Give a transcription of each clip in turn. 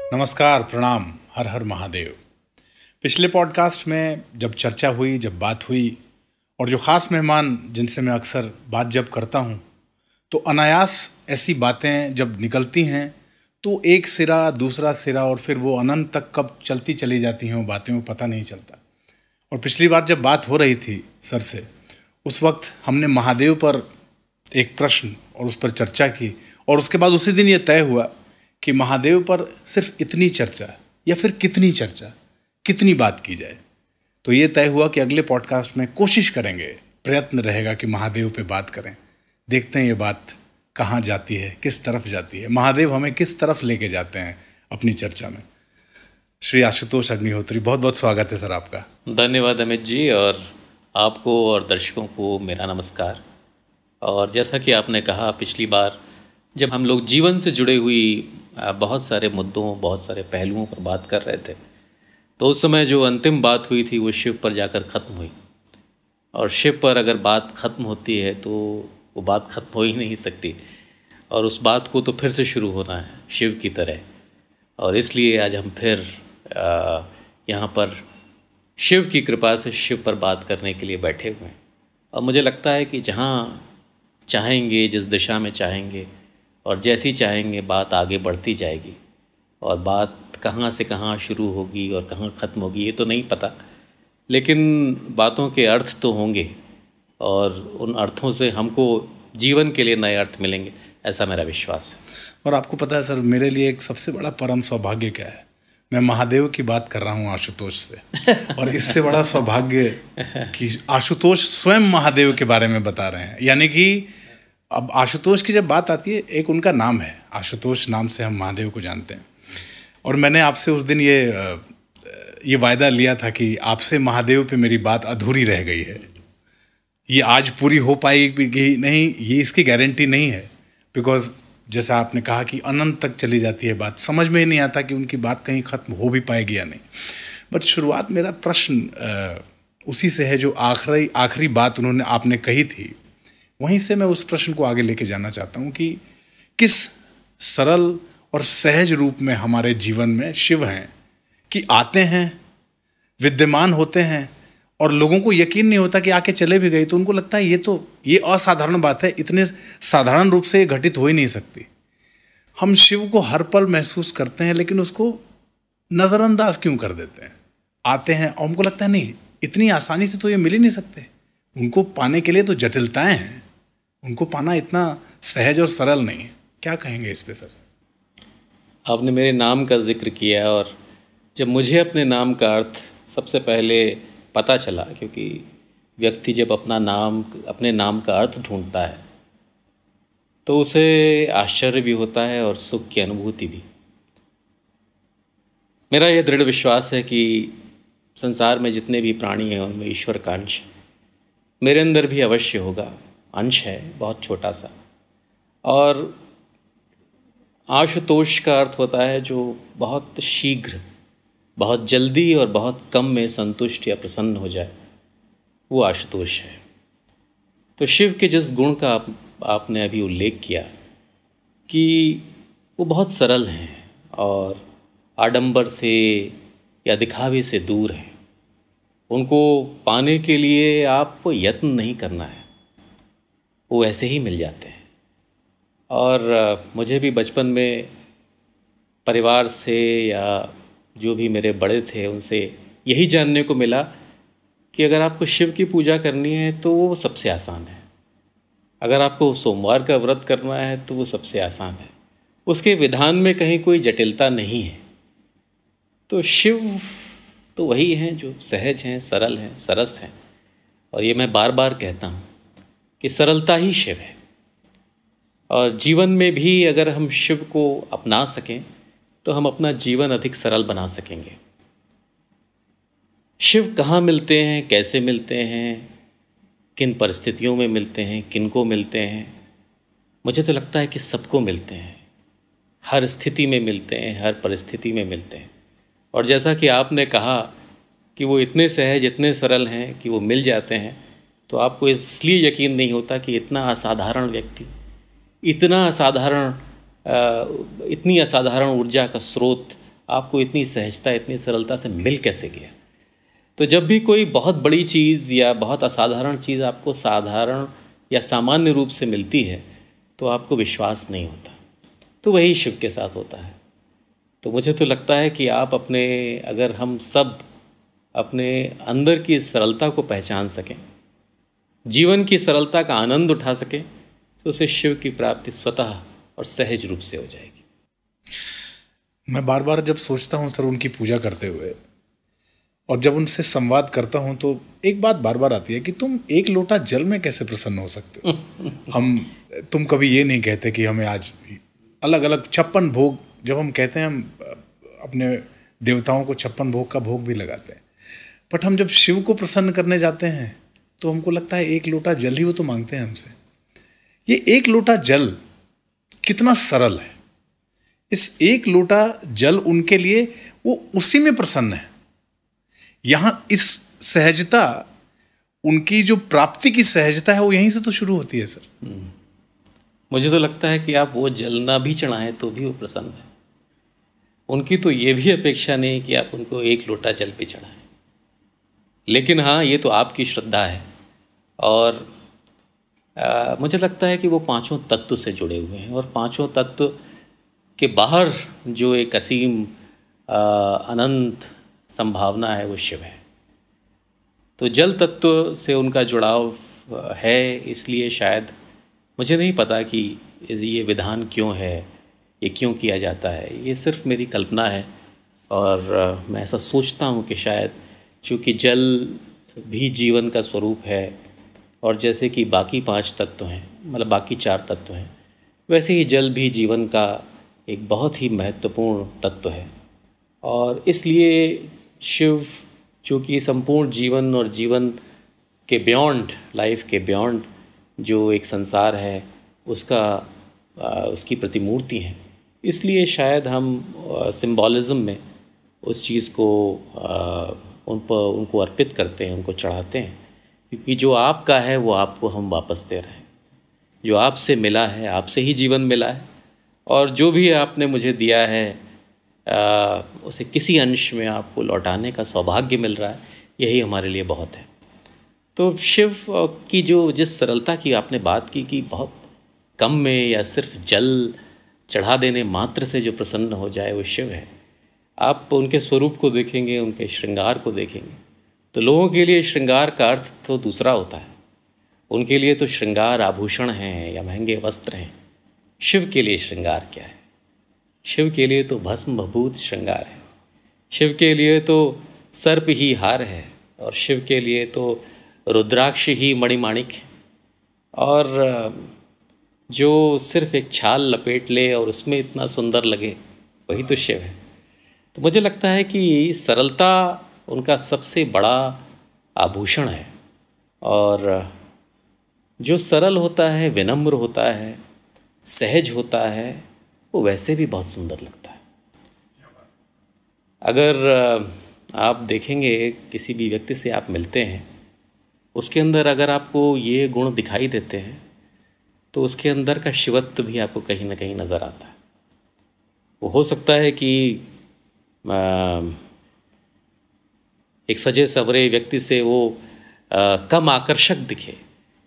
नमस्कार, प्रणाम, हर हर महादेव। पिछले पॉडकास्ट में जब चर्चा हुई, जब बात हुई और जो ख़ास मेहमान जिनसे मैं अक्सर बात जब करता हूँ तो अनायास ऐसी बातें जब निकलती हैं तो एक सिरा, दूसरा सिरा और फिर वो अनंत तक कब चलती चली जाती हैं वो बातें, वो पता नहीं चलता। और पिछली बार जब बात हो रही थी सर से, उस वक्त हमने महादेव पर एक प्रश्न और उस पर चर्चा की और उसके बाद उसी दिन ये तय हुआ कि महादेव पर सिर्फ इतनी चर्चा या फिर कितनी चर्चा, कितनी बात की जाए। तो ये तय हुआ कि अगले पॉडकास्ट में कोशिश करेंगे, प्रयत्न रहेगा कि महादेव पे बात करें। देखते हैं ये बात कहाँ जाती है, किस तरफ जाती है, महादेव हमें किस तरफ लेके जाते हैं अपनी चर्चा में। श्री आशुतोष अग्निहोत्री, बहुत बहुत स्वागत है सर आपका। धन्यवाद अमित जी, और आपको और दर्शकों को मेरा नमस्कार। और जैसा कि आपने कहा, पिछली बार जब हम लोग जीवन से जुड़े हुई बहुत सारे मुद्दों, बहुत सारे पहलुओं पर बात कर रहे थे, तो उस समय जो अंतिम बात हुई थी वो शिव पर जाकर ख़त्म हुई। और शिव पर अगर बात ख़त्म होती है तो वो बात ख़त्म हो ही नहीं सकती, और उस बात को तो फिर से शुरू होना है शिव की तरह। और इसलिए आज हम फिर यहाँ पर शिव की कृपा से शिव पर बात करने के लिए बैठे हुए हैं। और मुझे लगता है कि जहाँ चाहेंगे, जिस दिशा में चाहेंगे और जैसी चाहेंगे, बात आगे बढ़ती जाएगी। और बात कहाँ से कहाँ शुरू होगी और कहाँ ख़त्म होगी ये तो नहीं पता, लेकिन बातों के अर्थ तो होंगे और उन अर्थों से हमको जीवन के लिए नए अर्थ मिलेंगे, ऐसा मेरा विश्वास है। और आपको पता है सर, मेरे लिए एक सबसे बड़ा परम सौभाग्य क्या है? मैं महादेव की बात कर रहा हूँ आशुतोष से, और इससे बड़ा सौभाग्य कि आशुतोष स्वयं महादेव के बारे में बता रहे हैं। यानी कि अब आशुतोष की जब बात आती है, एक उनका नाम है, आशुतोष नाम से हम महादेव को जानते हैं। और मैंने आपसे उस दिन ये वायदा लिया था कि आपसे महादेव पे मेरी बात अधूरी रह गई है, ये आज पूरी हो पाएगी नहीं, ये इसकी गारंटी नहीं है। बिकॉज जैसा आपने कहा कि अनंत तक चली जाती है बात, समझ में ही नहीं आता कि उनकी बात कहीं ख़त्म हो भी पाएगी या नहीं। बट शुरुआत मेरा प्रश्न उसी से है जो आखिरी बात आपने कही थी, वहीं से मैं उस प्रश्न को आगे लेके जाना चाहता हूँ कि किस सरल और सहज रूप में हमारे जीवन में शिव हैं कि आते हैं, विद्यमान होते हैं और लोगों को यकीन नहीं होता कि आके चले भी गए तो उनको लगता है ये असाधारण बात है, इतने साधारण रूप से ये घटित हो ही नहीं सकती। हम शिव को हर पल महसूस करते हैं लेकिन उसको नज़रअंदाज क्यों कर देते हैं? आते हैं और हमको लगता है नहीं, इतनी आसानी से तो ये मिल ही नहीं सकते, उनको पाने के लिए तो जटिलताएं हैं, उनको पाना इतना सहज और सरल नहीं है। क्या कहेंगे इस पे सर? आपने मेरे नाम का जिक्र किया, और जब मुझे अपने नाम का अर्थ सबसे पहले पता चला, क्योंकि व्यक्ति जब अपने नाम का अर्थ ढूंढता है तो उसे आश्चर्य भी होता है और सुख की अनुभूति भी। मेरा यह दृढ़ विश्वास है कि संसार में जितने भी प्राणी हैं उनमें ईश्वर का अंश मेरे अंदर भी अवश्य होगा। अंश है बहुत छोटा सा, और आशुतोष का अर्थ होता है जो बहुत शीघ्र, बहुत जल्दी और बहुत कम में संतुष्ट या प्रसन्न हो जाए, वो आशुतोष है। तो शिव के जिस गुण का आपने अभी उल्लेख किया कि वो बहुत सरल हैं और आडंबर से या दिखावे से दूर हैं, उनको पाने के लिए आपको यत्न नहीं करना है, वो ऐसे ही मिल जाते हैं। और मुझे भी बचपन में परिवार से या जो भी मेरे बड़े थे उनसे यही जानने को मिला कि अगर आपको शिव की पूजा करनी है तो वो सबसे आसान है, अगर आपको सोमवार का व्रत करना है तो वो सबसे आसान है, उसके विधान में कहीं कोई जटिलता नहीं है। तो शिव तो वही हैं जो सहज हैं, सरल हैं, सरस हैं। और ये मैं बार बार कहता हूँ कि सरलता ही शिव है। और जीवन में भी अगर हम शिव को अपना सकें तो हम अपना जीवन अधिक सरल बना सकेंगे। शिव कहाँ मिलते हैं, कैसे मिलते हैं, किन परिस्थितियों में मिलते हैं, किन को मिलते हैं? मुझे तो लगता है कि सबको मिलते हैं, हर स्थिति में मिलते हैं, हर परिस्थिति में मिलते हैं। और जैसा कि आपने कहा कि वो इतने सहज, इतने सरल हैं कि वो मिल जाते हैं, तो आपको इसलिए यकीन नहीं होता कि इतना असाधारण व्यक्ति, इतना असाधारण इतनी असाधारण ऊर्जा का स्रोत आपको इतनी सहजता, इतनी सरलता से मिल कैसे गया? तो जब भी कोई बहुत बड़ी चीज़ या बहुत असाधारण चीज़ आपको साधारण या सामान्य रूप से मिलती है तो आपको विश्वास नहीं होता। तो वही शिव के साथ होता है। तो मुझे तो लगता है कि आप अपने, अगर हम सब अपने अंदर की सरलता को पहचान सकें, जीवन की सरलता का आनंद उठा सकें, तो उसे शिव की प्राप्ति स्वतः और सहज रूप से हो जाएगी। मैं बार बार जब सोचता हूँ सर उनकी पूजा करते हुए और जब उनसे संवाद करता हूँ तो एक बात बार बार आती है कि तुम एक लोटा जल में कैसे प्रसन्न हो सकते हो। तुम कभी ये नहीं कहते कि हमें आज अलग अलग 56 भोग, जब हम कहते हैं हम अपने देवताओं को 56 भोग का भोग भी लगाते हैं, बट हम जब शिव को प्रसन्न करने जाते हैं तो हमको लगता है एक लोटा जल ही वो तो मांगते हैं हमसे। ये एक लोटा जल कितना सरल है। इस एक लोटा जल उनके लिए वो उसी में प्रसन्न है। यहाँ इस सहजता, उनकी जो प्राप्ति की सहजता है वो यहीं से तो शुरू होती है सर। मुझे तो लगता है कि आप वो जल ना भी चढ़ाएं तो भी वो प्रसन्न है। उनकी तो ये भी अपेक्षा नहीं कि आप उनको एक लोटा जल पे चढ़ाएं, लेकिन हाँ, ये तो आपकी श्रद्धा है। और मुझे लगता है कि वो पांचों तत्व से जुड़े हुए हैं और पांचों तत्व के बाहर जो एक असीम अनंत संभावना है वो शिव है। तो जल तत्व से उनका जुड़ाव है, इसलिए शायद, मुझे नहीं पता कि ये विधान क्यों है, ये क्यों किया जाता है, ये सिर्फ मेरी कल्पना है। और मैं ऐसा सोचता हूँ कि शायद चूँकि जल भी जीवन का स्वरूप है और जैसे कि बाकी 5 तत्व हैं, मतलब बाकी 4 तत्व हैं, वैसे ही जल भी जीवन का एक बहुत ही महत्वपूर्ण तत्व है। और इसलिए शिव, चूँकि संपूर्ण जीवन और जीवन के बियॉन्ड, लाइफ के बियॉन्ड जो एक संसार है उसका उसकी प्रतिमूर्ति हैं, इसलिए शायद हम सिंबॉलिज़्म में उस चीज़ को उनको अर्पित करते हैं, उनको चढ़ाते हैं, क्योंकि जो आपका है वो आपको हम वापस दे रहे हैं। जो आपसे मिला है, आपसे ही जीवन मिला है, और जो भी आपने मुझे दिया है उसे किसी अंश में आपको लौटाने का सौभाग्य मिल रहा है, यही हमारे लिए बहुत है। तो शिव की जिस सरलता की आपने बात की कि बहुत कम में या सिर्फ जल चढ़ा देने मात्र से जो प्रसन्न हो जाए वो शिव है। आप उनके स्वरूप को देखेंगे, उनके श्रृंगार को देखेंगे, तो लोगों के लिए श्रृंगार का अर्थ तो दूसरा होता है। उनके लिए तो श्रृंगार आभूषण हैं या महंगे वस्त्र हैं। शिव के लिए श्रृंगार क्या है? शिव के लिए तो भस्म भभूत श्रृंगार है। शिव के लिए तो सर्प ही हार है, और शिव के लिए तो रुद्राक्ष ही मणिमाणिक है। और जो सिर्फ एक छाल लपेट ले और उसमें इतना सुंदर लगे, वही तो शिव है। तो मुझे लगता है कि सरलता उनका सबसे बड़ा आभूषण है, और जो सरल होता है, विनम्र होता है, सहज होता है, वो वैसे भी बहुत सुंदर लगता है। अगर आप देखेंगे, किसी भी व्यक्ति से आप मिलते हैं, उसके अंदर अगर आपको ये गुण दिखाई देते हैं तो उसके अंदर का शिवत्व भी आपको कहीं ना कहीं नज़र आता है। वो हो सकता है कि एक सजे सवरे व्यक्ति से वो कम आकर्षक दिखे,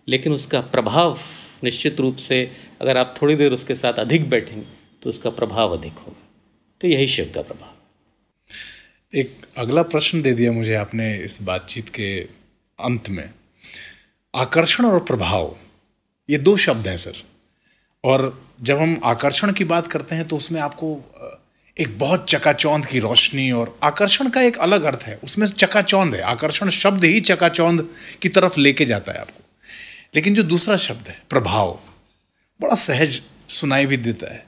लेकिन उसका प्रभाव निश्चित रूप से, अगर आप थोड़ी देर उसके साथ अधिक बैठेंगे तो उसका प्रभाव अधिक होगा। तो यही शिव का प्रभाव। एक अगला प्रश्न दे दिया मुझे आपने इस बातचीत के अंत में। आकर्षण और प्रभाव, ये 2 शब्द हैं सर, और जब हम आकर्षण की बात करते हैं तो उसमें आपको एक बहुत चकाचौंध की रोशनी, और आकर्षण का एक अलग अर्थ है, उसमें चकाचौंध है। आकर्षण शब्द ही चकाचौंध की तरफ लेके जाता है आपको। लेकिन जो दूसरा शब्द है प्रभाव, बड़ा सहज सुनाई भी देता है,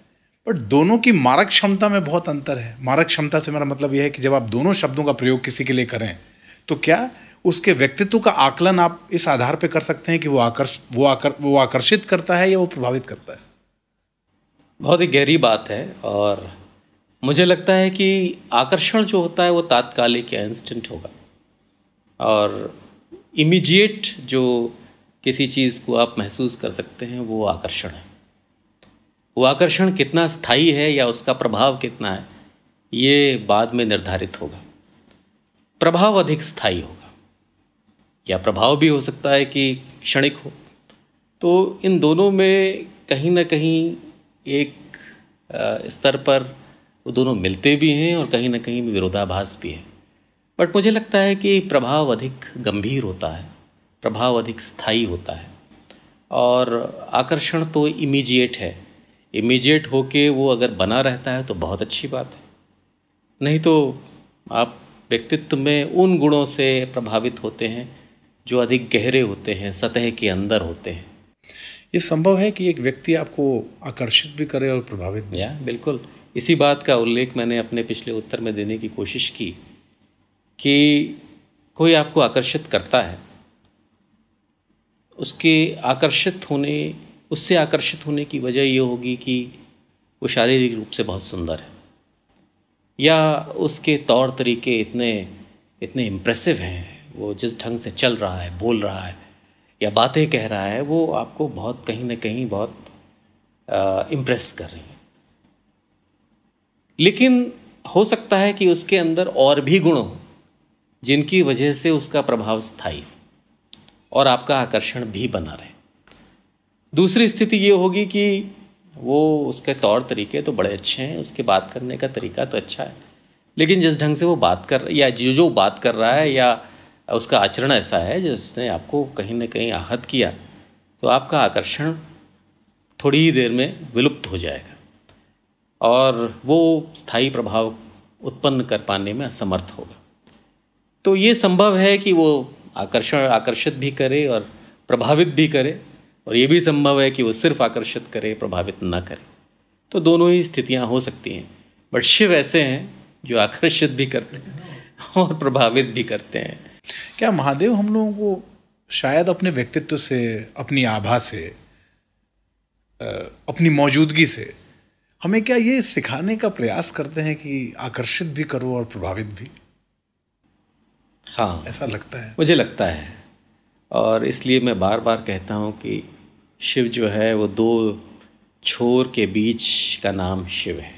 बट दोनों की मारक क्षमता में बहुत अंतर है। मारक क्षमता से मेरा मतलब यह है कि जब आप दोनों शब्दों का प्रयोग किसी के लिए करें तो क्या उसके व्यक्तित्व का आकलन आप इस आधार पर कर सकते हैं कि वो आकर्षित करता है या वो प्रभावित करता है? बहुत ही गहरी बात है, और मुझे लगता है कि आकर्षण जो होता है वो तात्कालिक या इंस्टेंट होगा, और इमीडिएट जो किसी चीज़ को आप महसूस कर सकते हैं वो आकर्षण है। वो आकर्षण कितना स्थायी है या उसका प्रभाव कितना है, ये बाद में निर्धारित होगा। प्रभाव अधिक स्थायी होगा, या प्रभाव भी हो सकता है कि क्षणिक हो। तो इन दोनों में कहीं ना कहीं एक स्तर पर वो दोनों मिलते भी हैं और कहीं ना कहीं विरोधाभास भी है। बट मुझे लगता है कि प्रभाव अधिक गंभीर होता है, प्रभाव अधिक स्थायी होता है, और आकर्षण तो इमीडिएट है। इमीडिएट होके वो अगर बना रहता है तो बहुत अच्छी बात है, नहीं तो आप व्यक्तित्व में उन गुणों से प्रभावित होते हैं जो अधिक गहरे होते हैं, सतह के अंदर होते हैं। ये संभव है कि एक व्यक्ति आपको आकर्षित भी करे और प्रभावित भी? या बिल्कुल, इसी बात का उल्लेख मैंने अपने पिछले उत्तर में देने की कोशिश की कि कोई आपको आकर्षित करता है, उससे आकर्षित होने की वजह ये होगी कि वो शारीरिक रूप से बहुत सुंदर है, या उसके तौर तरीके इतने इम्प्रेसिव हैं, वो जिस ढंग से चल रहा है, बोल रहा है या बातें कह रहा है, वो आपको बहुत कहीं ना कहीं बहुत इम्प्रेस कर रही हैं। लेकिन हो सकता है कि उसके अंदर और भी गुण हों जिनकी वजह से उसका प्रभाव स्थायी हो और आपका आकर्षण भी बना रहे। दूसरी स्थिति ये होगी कि वो उसके तौर तरीके तो बड़े अच्छे हैं, उसके बात करने का तरीका तो अच्छा है, लेकिन जिस ढंग से वो बात कर या जो बात कर रहा है या उसका आचरण ऐसा है जिसने आपको कहीं ना कहीं आहत किया, तो आपका आकर्षण थोड़ी ही देर में विलुप्त हो जाएगा और वो स्थायी प्रभाव उत्पन्न कर पाने में असमर्थ होगा। तो ये संभव है कि वो आकर्षित भी करे और प्रभावित भी करे, और ये भी संभव है कि वो सिर्फ आकर्षित करे, प्रभावित ना करे। तो दोनों ही स्थितियां हो सकती हैं। बट शिव ऐसे हैं जो आकर्षित भी करते हैं और प्रभावित भी करते हैं। क्या महादेव हम लोगों को शायद अपने व्यक्तित्व से, अपनी आभा से, अपनी मौजूदगी से हमें क्या ये सिखाने का प्रयास करते हैं कि आकर्षित भी करो और प्रभावित भी? हाँ, ऐसा लगता है, मुझे लगता है। और इसलिए मैं बार बार कहता हूँ कि शिव जो है वो दो छोर के बीच का नाम शिव है,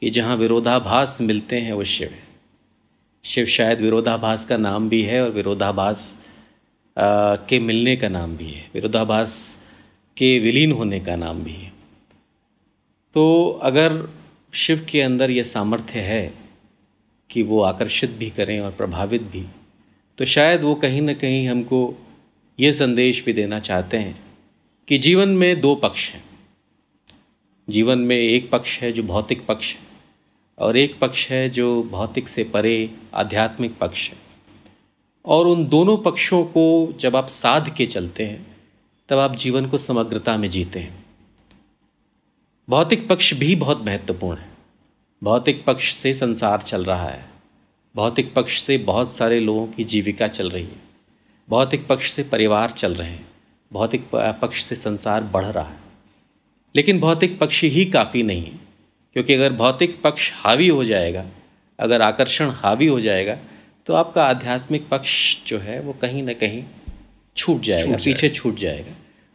कि जहाँ विरोधाभास मिलते हैं वो शिव है। शिव शायद विरोधाभास का नाम भी है और विरोधाभास के मिलने का नाम भी है, विरोधाभास के विलीन होने का नाम भी है। तो अगर शिव के अंदर ये सामर्थ्य है कि वो आकर्षित भी करें और प्रभावित भी, तो शायद वो कहीं ना कहीं हमको ये संदेश भी देना चाहते हैं कि जीवन में दो पक्ष हैं। जीवन में एक पक्ष है जो भौतिक पक्ष है, और एक पक्ष है जो भौतिक से परे आध्यात्मिक पक्ष है। और उन दोनों पक्षों को जब आप साध के चलते हैं तब आप जीवन को समग्रता में जीते हैं। भौतिक पक्ष भी बहुत महत्वपूर्ण है। भौतिक पक्ष से संसार चल रहा है, भौतिक पक्ष से बहुत सारे लोगों की जीविका चल रही है, भौतिक पक्ष से परिवार चल रहे हैं, भौतिक पक्ष से संसार बढ़ रहा है। लेकिन भौतिक पक्ष ही काफ़ी नहीं है, क्योंकि अगर भौतिक पक्ष हावी हो जाएगा, अगर आकर्षण हावी हो जाएगा, तो आपका आध्यात्मिक पक्ष जो है वो कहीं ना कहीं पीछे छूट जाएगा।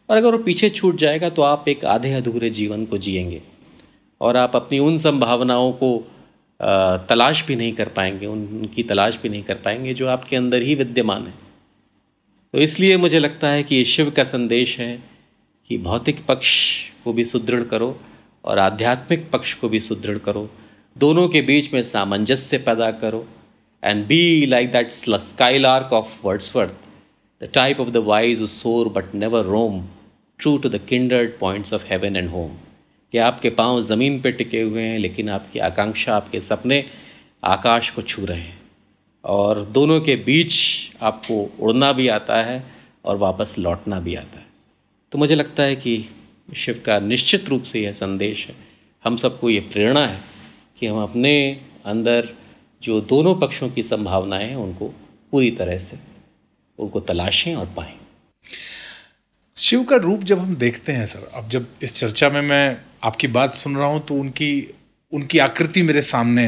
और अगर वो पीछे छूट जाएगा तो आप एक आधे अधूरे जीवन को जिएंगे और आप अपनी उन संभावनाओं को तलाश भी नहीं कर पाएंगे, उनकी तलाश भी नहीं कर पाएंगे जो आपके अंदर ही विद्यमान है। तो इसलिए मुझे लगता है कि ये शिव का संदेश है कि भौतिक पक्ष को भी सुदृढ़ करो और आध्यात्मिक पक्ष को भी सुदृढ़ करो, दोनों के बीच में सामंजस्य पैदा करो, and be like that skylark of Wordsworth, the type of the wise who soar but never roam, true to the kindred points of heaven and home. कि आपके पांव ज़मीन पे टिके हुए हैं, लेकिन आपकी आकांक्षा, आपके सपने आकाश को छू रहे हैं, और दोनों के बीच आपको उड़ना भी आता है और वापस लौटना भी आता है। तो मुझे लगता है कि शिव का निश्चित रूप से यह संदेश है, हम सबको ये प्रेरणा है कि हम अपने अंदर जो दोनों पक्षों की संभावनाएं हैं उनको पूरी तरह से उनको तलाशें और पाएं। शिव का रूप जब हम देखते हैं सर, अब जब इस चर्चा में मैं आपकी बात सुन रहा हूँ तो उनकी आकृति मेरे सामने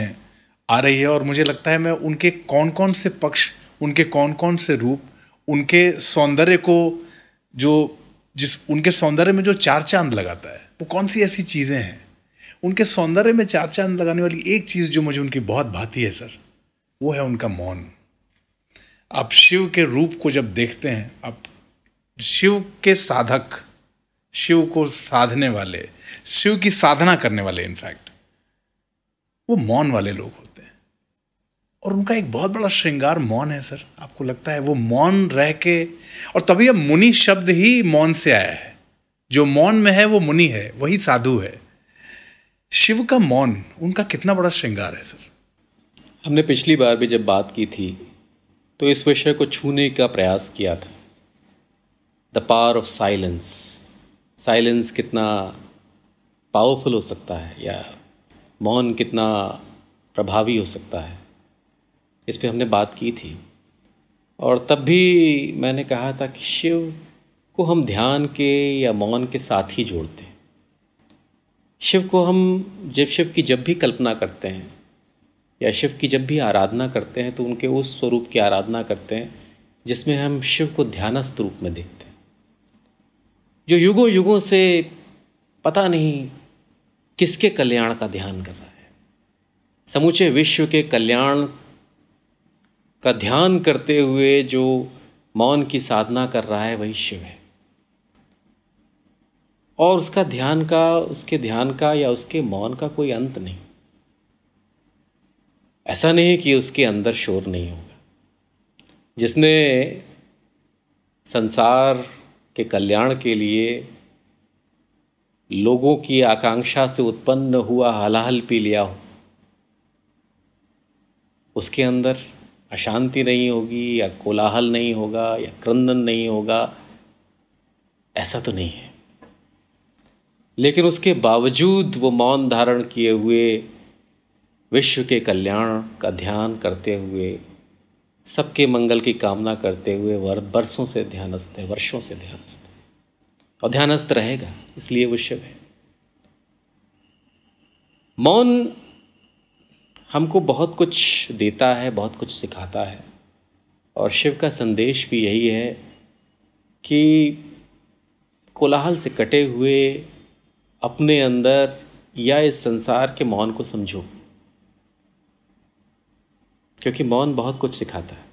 आ रही है, और मुझे लगता है मैं उनके कौन कौन से पक्ष, उनके कौन कौन से रूप, उनके सौंदर्य को उनके सौंदर्य में जो चार चांद लगाता है, वो कौन सी ऐसी चीज़ें हैं उनके सौंदर्य में चार चांद लगाने वाली एक चीज़ जो मुझे उनकी बहुत भाती है सर, वो है उनका मौन। आप शिव के रूप को जब देखते हैं, आप शिव के साधक, शिव को साधने वाले, शिव की साधना करने वाले, इनफैक्ट वो मौन वाले लोग होते हैं। और उनका एक बहुत बड़ा श्रृंगार मौन है सर। आपको लगता है वो मौन रह के, और तभी अब मुनि शब्द ही मौन से आया है। जो मौन में है वो मुनि है, वही साधु है। शिव का मौन, उनका कितना बड़ा श्रृंगार है सर। हमने पिछली बार भी जब बात की थी तो इस विषय को छूने का प्रयास किया था, the power of silence. Silence कितना पावरफुल हो सकता है, या मौन कितना प्रभावी हो सकता है, इस पे हमने बात की थी। और तब भी मैंने कहा था कि शिव को हम ध्यान के या मौन के साथ ही जोड़ते हैं। शिव को हम शिव की जब भी कल्पना करते हैं या शिव की जब भी आराधना करते हैं तो उनके उस स्वरूप की आराधना करते हैं जिसमें हम शिव को ध्यानस्थ रूप में देखते हैं, जो युगों युगों से पता नहीं किसके कल्याण का ध्यान कर रहा है। समूचे विश्व के कल्याण का ध्यान करते हुए जो मौन की साधना कर रहा है वही शिव है। और उसका ध्यान का, उसके ध्यान का या उसके मौन का कोई अंत नहीं। ऐसा नहीं कि उसके अंदर शोर नहीं होगा। जिसने संसार के कल्याण के लिए लोगों की आकांक्षा से उत्पन्न हुआ हलाहल पी लिया हो, उसके अंदर अशांति नहीं होगी या कोलाहल नहीं होगा या क्रंदन नहीं होगा, ऐसा तो नहीं है। लेकिन उसके बावजूद वो मौन धारण किए हुए विश्व के कल्याण का ध्यान करते हुए, सबके मंगल की कामना करते हुए बरसों से ध्यानस्थ है, वर्षों से ध्यानस्थ है और ध्यानस्थ रहेगा, इसलिए वो शिव है। मौन हमको बहुत कुछ देता है, बहुत कुछ सिखाता है। और शिव का संदेश भी यही है कि कोलाहल से कटे हुए अपने अंदर या इस संसार के मौन को समझो, क्योंकि मौन बहुत कुछ सिखाता है।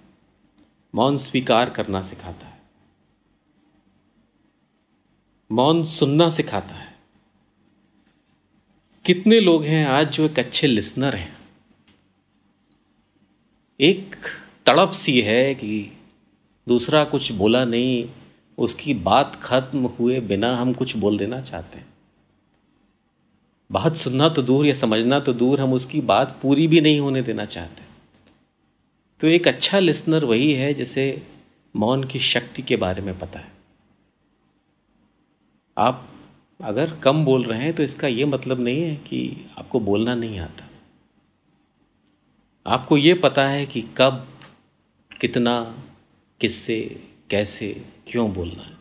मौन स्वीकार करना सिखाता है, मौन सुनना सिखाता है। कितने लोग हैं आज जो एक अच्छे लिसनर हैं, एक तड़प सी है कि दूसरा कुछ बोला नहीं, उसकी बात खत्म हुए बिना हम कुछ बोल देना चाहते हैं। बात सुनना तो दूर या समझना तो दूर, हम उसकी बात पूरी भी नहीं होने देना चाहते। तो एक अच्छा लिसनर वही है जिसे मौन की शक्ति के बारे में पता है। आप अगर कम बोल रहे हैं तो इसका ये मतलब नहीं है कि आपको बोलना नहीं आता। आपको ये पता है कि कब, कितना, किससे, कैसे, क्यों बोलना है,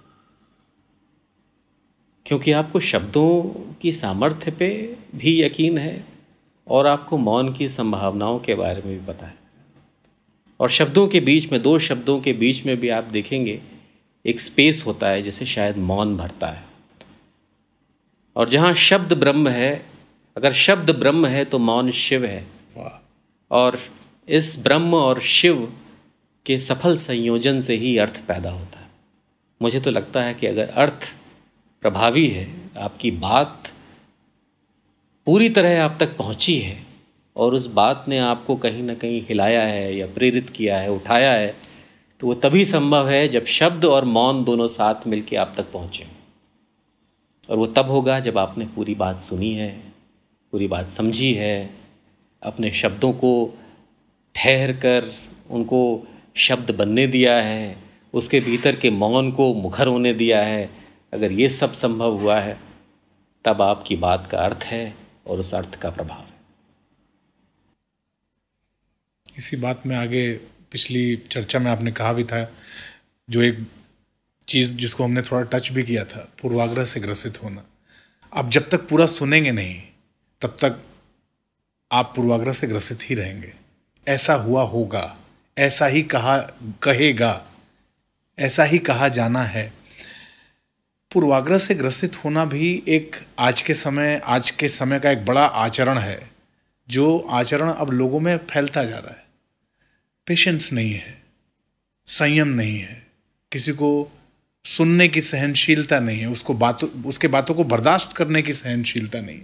क्योंकि आपको शब्दों की सामर्थ्य पे भी यकीन है और आपको मौन की संभावनाओं के बारे में भी पता है। और शब्दों के बीच में, दो शब्दों के बीच में भी आप देखेंगे एक स्पेस होता है जिसे शायद मौन भरता है। और जहाँ शब्द ब्रह्म है, अगर शब्द ब्रह्म है तो मौन शिव है। और इस ब्रह्म और शिव के सफल संयोजन से ही अर्थ पैदा होता है। मुझे तो लगता है कि अगर अर्थ प्रभावी है, आपकी बात पूरी तरह आप तक पहुंची है और उस बात ने आपको कहीं ना कहीं हिलाया है या प्रेरित किया है, उठाया है, तो वो तभी संभव है जब शब्द और मौन दोनों साथ मिलके आप तक पहुँचे। और वो तब होगा जब आपने पूरी बात सुनी है, पूरी बात समझी है, अपने शब्दों को ठहर कर उनको शब्द बनने दिया है, उसके भीतर के मौन को मुखर होने दिया है। अगर ये सब संभव हुआ है तब आपकी बात का अर्थ है और उस अर्थ का प्रभाव है। इसी बात में आगे पिछली चर्चा में आपने कहा भी था, जो एक चीज़ जिसको हमने थोड़ा टच भी किया था, पूर्वाग्रह से ग्रसित होना। आप जब तक पूरा सुनेंगे नहीं तब तक आप पूर्वाग्रह से ग्रसित ही रहेंगे। ऐसा हुआ होगा, ऐसा ही कहा कहेगा, ऐसा ही कहा जाना है। पूर्वाग्रह से ग्रसित होना भी एक आज के समय का एक बड़ा आचरण है, जो आचरण अब लोगों में फैलता जा रहा है। पेशेंस नहीं है, संयम नहीं है, किसी को सुनने की सहनशीलता नहीं है, उसके बातों को बर्दाश्त करने की सहनशीलता नहीं।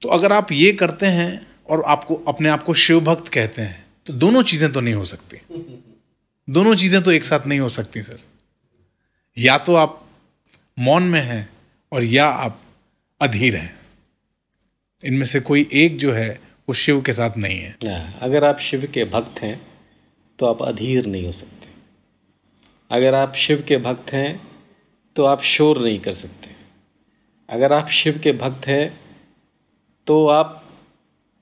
तो अगर आप ये करते हैं और आपको अपने आप को शिव भक्त कहते हैं, तो दोनों चीजें तो नहीं हो सकती, दोनों चीजें तो एक साथ नहीं हो सकती सर। या तो आप मौन में हैं और या आप अधीर हैं, इनमें से कोई एक जो है वो शिव के साथ नहीं है। अगर आप शिव के भक्त हैं तो आप अधीर नहीं हो सकते। अगर आप शिव के भक्त हैं तो आप शोर नहीं कर सकते। अगर आप शिव के भक्त हैं तो आप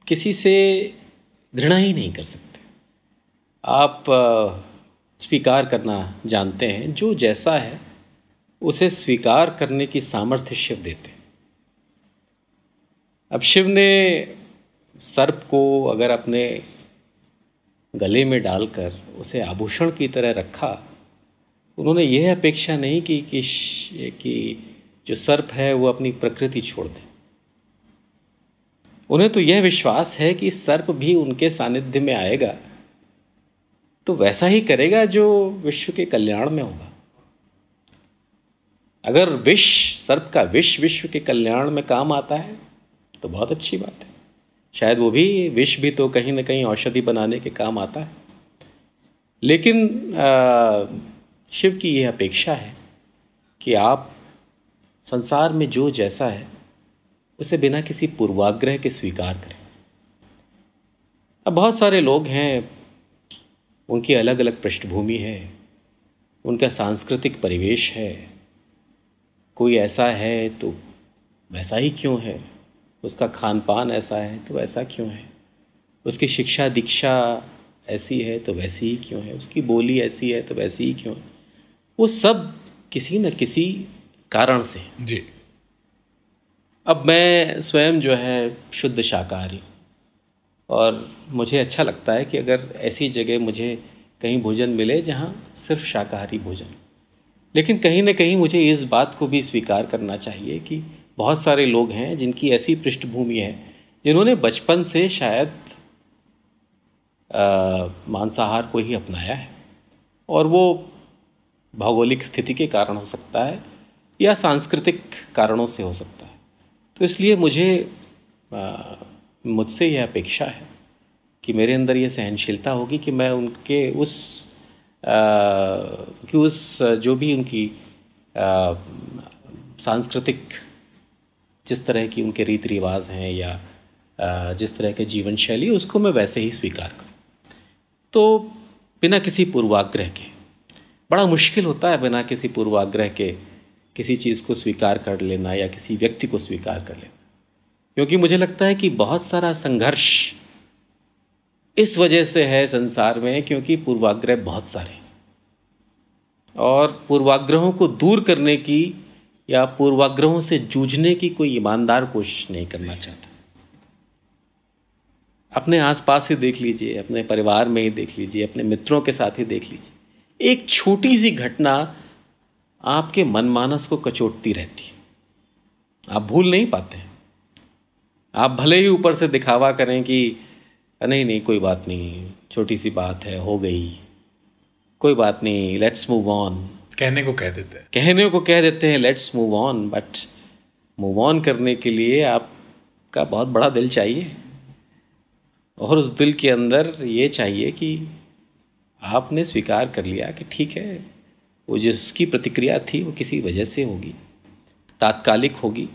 किसी से घृणा ही नहीं कर सकते। आप स्वीकार करना जानते हैं, जो जैसा है उसे स्वीकार करने की सामर्थ्य शिव देते हैं। अब शिव ने सर्प को अगर अपने गले में डालकर उसे आभूषण की तरह रखा, उन्होंने यह अपेक्षा नहीं की कि जो सर्प है वो अपनी प्रकृति छोड़ दे। उन्हें तो यह विश्वास है कि सर्प भी उनके सानिध्य में आएगा तो वैसा ही करेगा जो विश्व के कल्याण में होगा। अगर सर्प का विश्व के कल्याण में काम आता है तो बहुत अच्छी बात है। शायद वो भी विष भी तो कहीं ना कहीं औषधि बनाने के काम आता है। लेकिन शिव की यह अपेक्षा है कि आप संसार में जो जैसा है उसे बिना किसी पूर्वाग्रह के स्वीकार करें। अब बहुत सारे लोग हैं, उनकी अलग अलग पृष्ठभूमि है, उनका सांस्कृतिक परिवेश है। कोई ऐसा है तो वैसा ही क्यों है, उसका खान पान ऐसा है तो वैसा क्यों है, उसकी शिक्षा दीक्षा ऐसी है तो वैसी ही क्यों है, उसकी बोली ऐसी है तो वैसी ही क्यों है। वो सब किसी न किसी कारण से जी। अब मैं स्वयं जो है शुद्ध शाकाहारी, और मुझे अच्छा लगता है कि अगर ऐसी जगह मुझे कहीं भोजन मिले जहाँ सिर्फ शाकाहारी भोजन। लेकिन कहीं न कहीं मुझे इस बात को भी स्वीकार करना चाहिए कि बहुत सारे लोग हैं जिनकी ऐसी पृष्ठभूमि है, जिन्होंने बचपन से शायद मांसाहार को ही अपनाया है, और वो भौगोलिक स्थिति के कारण हो सकता है या सांस्कृतिक कारणों से हो सकता है। तो इसलिए मुझसे यह अपेक्षा है कि मेरे अंदर ये सहनशीलता होगी कि मैं उनके उस जो भी उनकी सांस्कृतिक जिस तरह की उनके रीति रिवाज हैं या जिस तरह के जीवन शैली, उसको मैं वैसे ही स्वीकार करूँ। तो बिना किसी पूर्वाग्रह के, बड़ा मुश्किल होता है बिना किसी पूर्वाग्रह के किसी चीज़ को स्वीकार कर लेना या किसी व्यक्ति को स्वीकार कर लेना, क्योंकि मुझे लगता है कि बहुत सारा संघर्ष इस वजह से है संसार में, क्योंकि पूर्वाग्रह बहुत सारे हैं और पूर्वाग्रहों को दूर करने की या पूर्वाग्रहों से जूझने की कोई ईमानदार कोशिश नहीं करना चाहता। अपने आसपास ही देख लीजिए, अपने परिवार में ही देख लीजिए, अपने मित्रों के साथ ही देख लीजिए, एक छोटी सी घटना आपके मनमानस को कचोटती रहती है। आप भूल नहीं पाते हैं। आप भले ही ऊपर से दिखावा करें कि नहीं कोई बात नहीं, छोटी सी बात है, हो गई, कोई बात नहीं, लेट्स मूव ऑन, कहने को कह देते हैं let's move on. But move on करने के लिए आपका बहुत बड़ा दिल चाहिए, और उस दिल के अंदर ये चाहिए कि आपने स्वीकार कर लिया कि ठीक है, वो जिसकी प्रतिक्रिया थी वो किसी वजह से होगी, तात्कालिक होगी।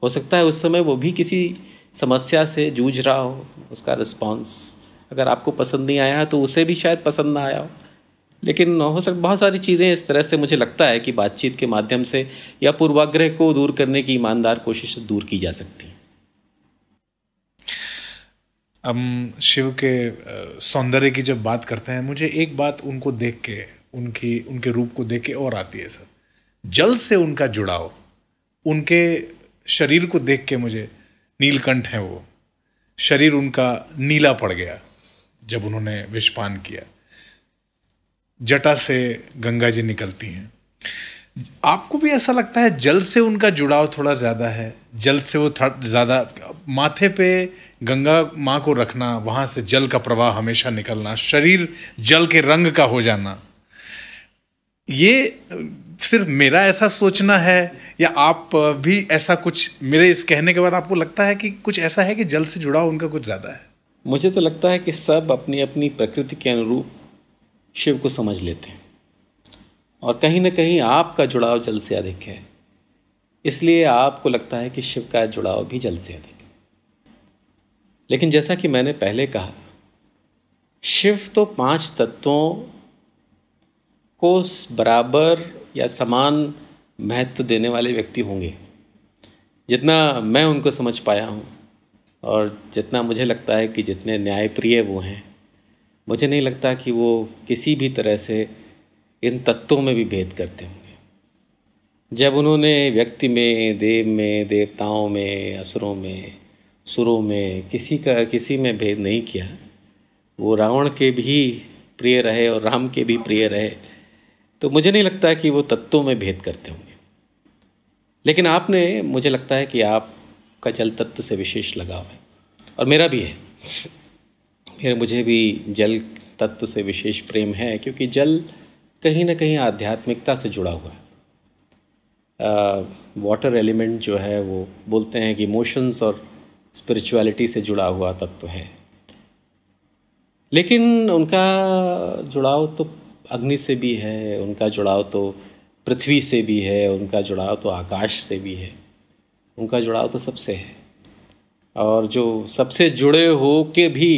हो सकता है उस समय वो भी किसी समस्या से जूझ रहा हो, उसका रिस्पॉन्स अगर आपको पसंद नहीं आया तो उसे भी शायद पसंद ना आया हो। लेकिन हो सकता बहुत सारी चीज़ें इस तरह से मुझे लगता है कि बातचीत के माध्यम से या पूर्वाग्रह को दूर करने की ईमानदार कोशिश दूर की जा सकती है। हम शिव के सौंदर्य की जब बात करते हैं, मुझे एक बात उनको देख के, उनके रूप को देख के और आती है सर, जल से उनका जुड़ाव। उनके शरीर को देख के मुझे, नीलकंठ है वो, शरीर उनका नीला पड़ गया जब उन्होंने विषपान किया। जटा से गंगा जी निकलती हैं, आपको भी ऐसा लगता है जल से उनका जुड़ाव थोड़ा ज़्यादा है? जल से वो ज़्यादा, माथे पे गंगा माँ को रखना, वहाँ से जल का प्रवाह हमेशा निकलना, शरीर जल के रंग का हो जाना, ये सिर्फ मेरा ऐसा सोचना है या आप भी ऐसा कुछ, मेरे इस कहने के बाद आपको लगता है कि कुछ ऐसा है कि जल से जुड़ाव उनका कुछ ज़्यादा है? मुझे तो लगता है कि सब अपनी अपनी प्रकृति के अनुरूप शिव को समझ लेते हैं, और कहीं ना कहीं आपका जुड़ाव जल से अधिक है, इसलिए आपको लगता है कि शिव का जुड़ाव भी जल से अधिक है। लेकिन जैसा कि मैंने पहले कहा, शिव तो 5 तत्वों को बराबर या समान महत्व देने वाले व्यक्ति होंगे। जितना मैं उनको समझ पाया हूँ और जितना मुझे लगता है कि जितने न्यायप्रिय वो हैं, मुझे नहीं लगता कि वो किसी भी तरह से इन तत्वों में भी भेद करते होंगे। जब उन्होंने व्यक्ति में, देव में, देवताओं में, असुरों में, सुरों में किसी में भेद नहीं किया, वो रावण के भी प्रिय रहे और राम के भी प्रिय रहे, तो मुझे नहीं लगता कि वो तत्वों में भेद करते होंगे। लेकिन आपने, मुझे लगता है कि आपका जल तत्व से विशेष लगाव है, और मेरा भी है। मुझे भी जल तत्व से विशेष प्रेम है, क्योंकि जल कहीं ना कहीं आध्यात्मिकता से जुड़ा हुआ है। वाटर एलिमेंट जो है, वो बोलते हैं कि इमोशंस और स्पिरिचुअलिटी से जुड़ा हुआ तत्व है। लेकिन उनका जुड़ाव तो अग्नि से भी है, उनका जुड़ाव तो पृथ्वी से भी है, उनका जुड़ाव तो आकाश से भी है, उनका जुड़ाव तो सबसे है। और जो सबसे जुड़े हो के भी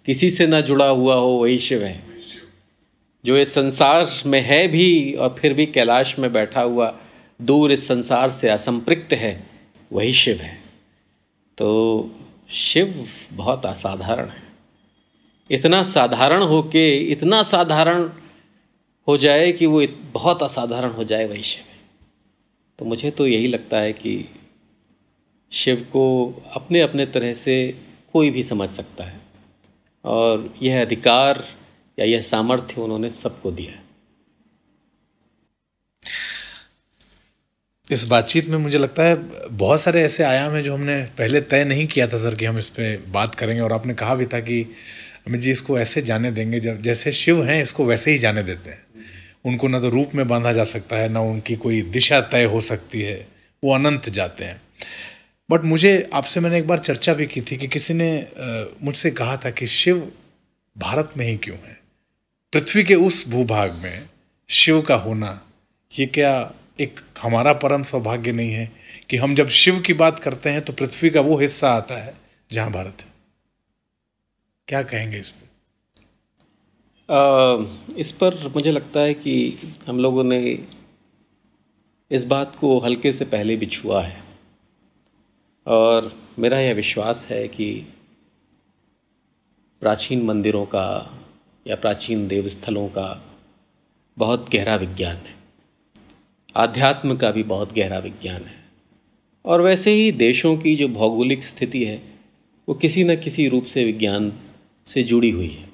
किसी से ना जुड़ा हुआ हो, वही शिव है। जो इस संसार में है भी और फिर भी कैलाश में बैठा हुआ, दूर इस संसार से असंपृक्त है, वही शिव है। तो शिव बहुत असाधारण है। इतना साधारण हो के इतना साधारण हो जाए कि वो बहुत असाधारण हो जाए, वही शिव है। तो मुझे तो यही लगता है कि शिव को अपने अपने तरह से कोई भी समझ सकता है, और यह अधिकार या यह सामर्थ्य उन्होंने सबको दिया है। इस बातचीत में मुझे लगता है बहुत सारे ऐसे आयाम हैं जो हमने पहले तय नहीं किया था सर कि हम इस पे बात करेंगे, और आपने कहा भी था कि अमित जी इसको ऐसे जाने देंगे जब जैसे शिव हैं, इसको वैसे ही जाने देते हैं। उनको ना तो रूप में बांधा जा सकता है, ना उनकी कोई दिशा तय हो सकती है, वो अनंत जाते हैं। बट मुझे आपसे, मैंने एक बार चर्चा भी की थी कि किसी ने मुझसे कहा था कि शिव भारत में ही क्यों है, पृथ्वी के उस भूभाग में शिव का होना, ये क्या एक हमारा परम सौभाग्य नहीं है कि हम जब शिव की बात करते हैं तो पृथ्वी का वो हिस्सा आता है जहाँ भारत है? क्या कहेंगे इस पर? इस पर मुझे लगता है कि हम लोगों ने इस बात को हल्के से पहले भी छुआ है, और मेरा यह विश्वास है कि प्राचीन मंदिरों का या प्राचीन देवस्थलों का बहुत गहरा विज्ञान है, आध्यात्म का भी बहुत गहरा विज्ञान है, और वैसे ही देशों की जो भौगोलिक स्थिति है वो किसी न किसी रूप से विज्ञान से जुड़ी हुई है।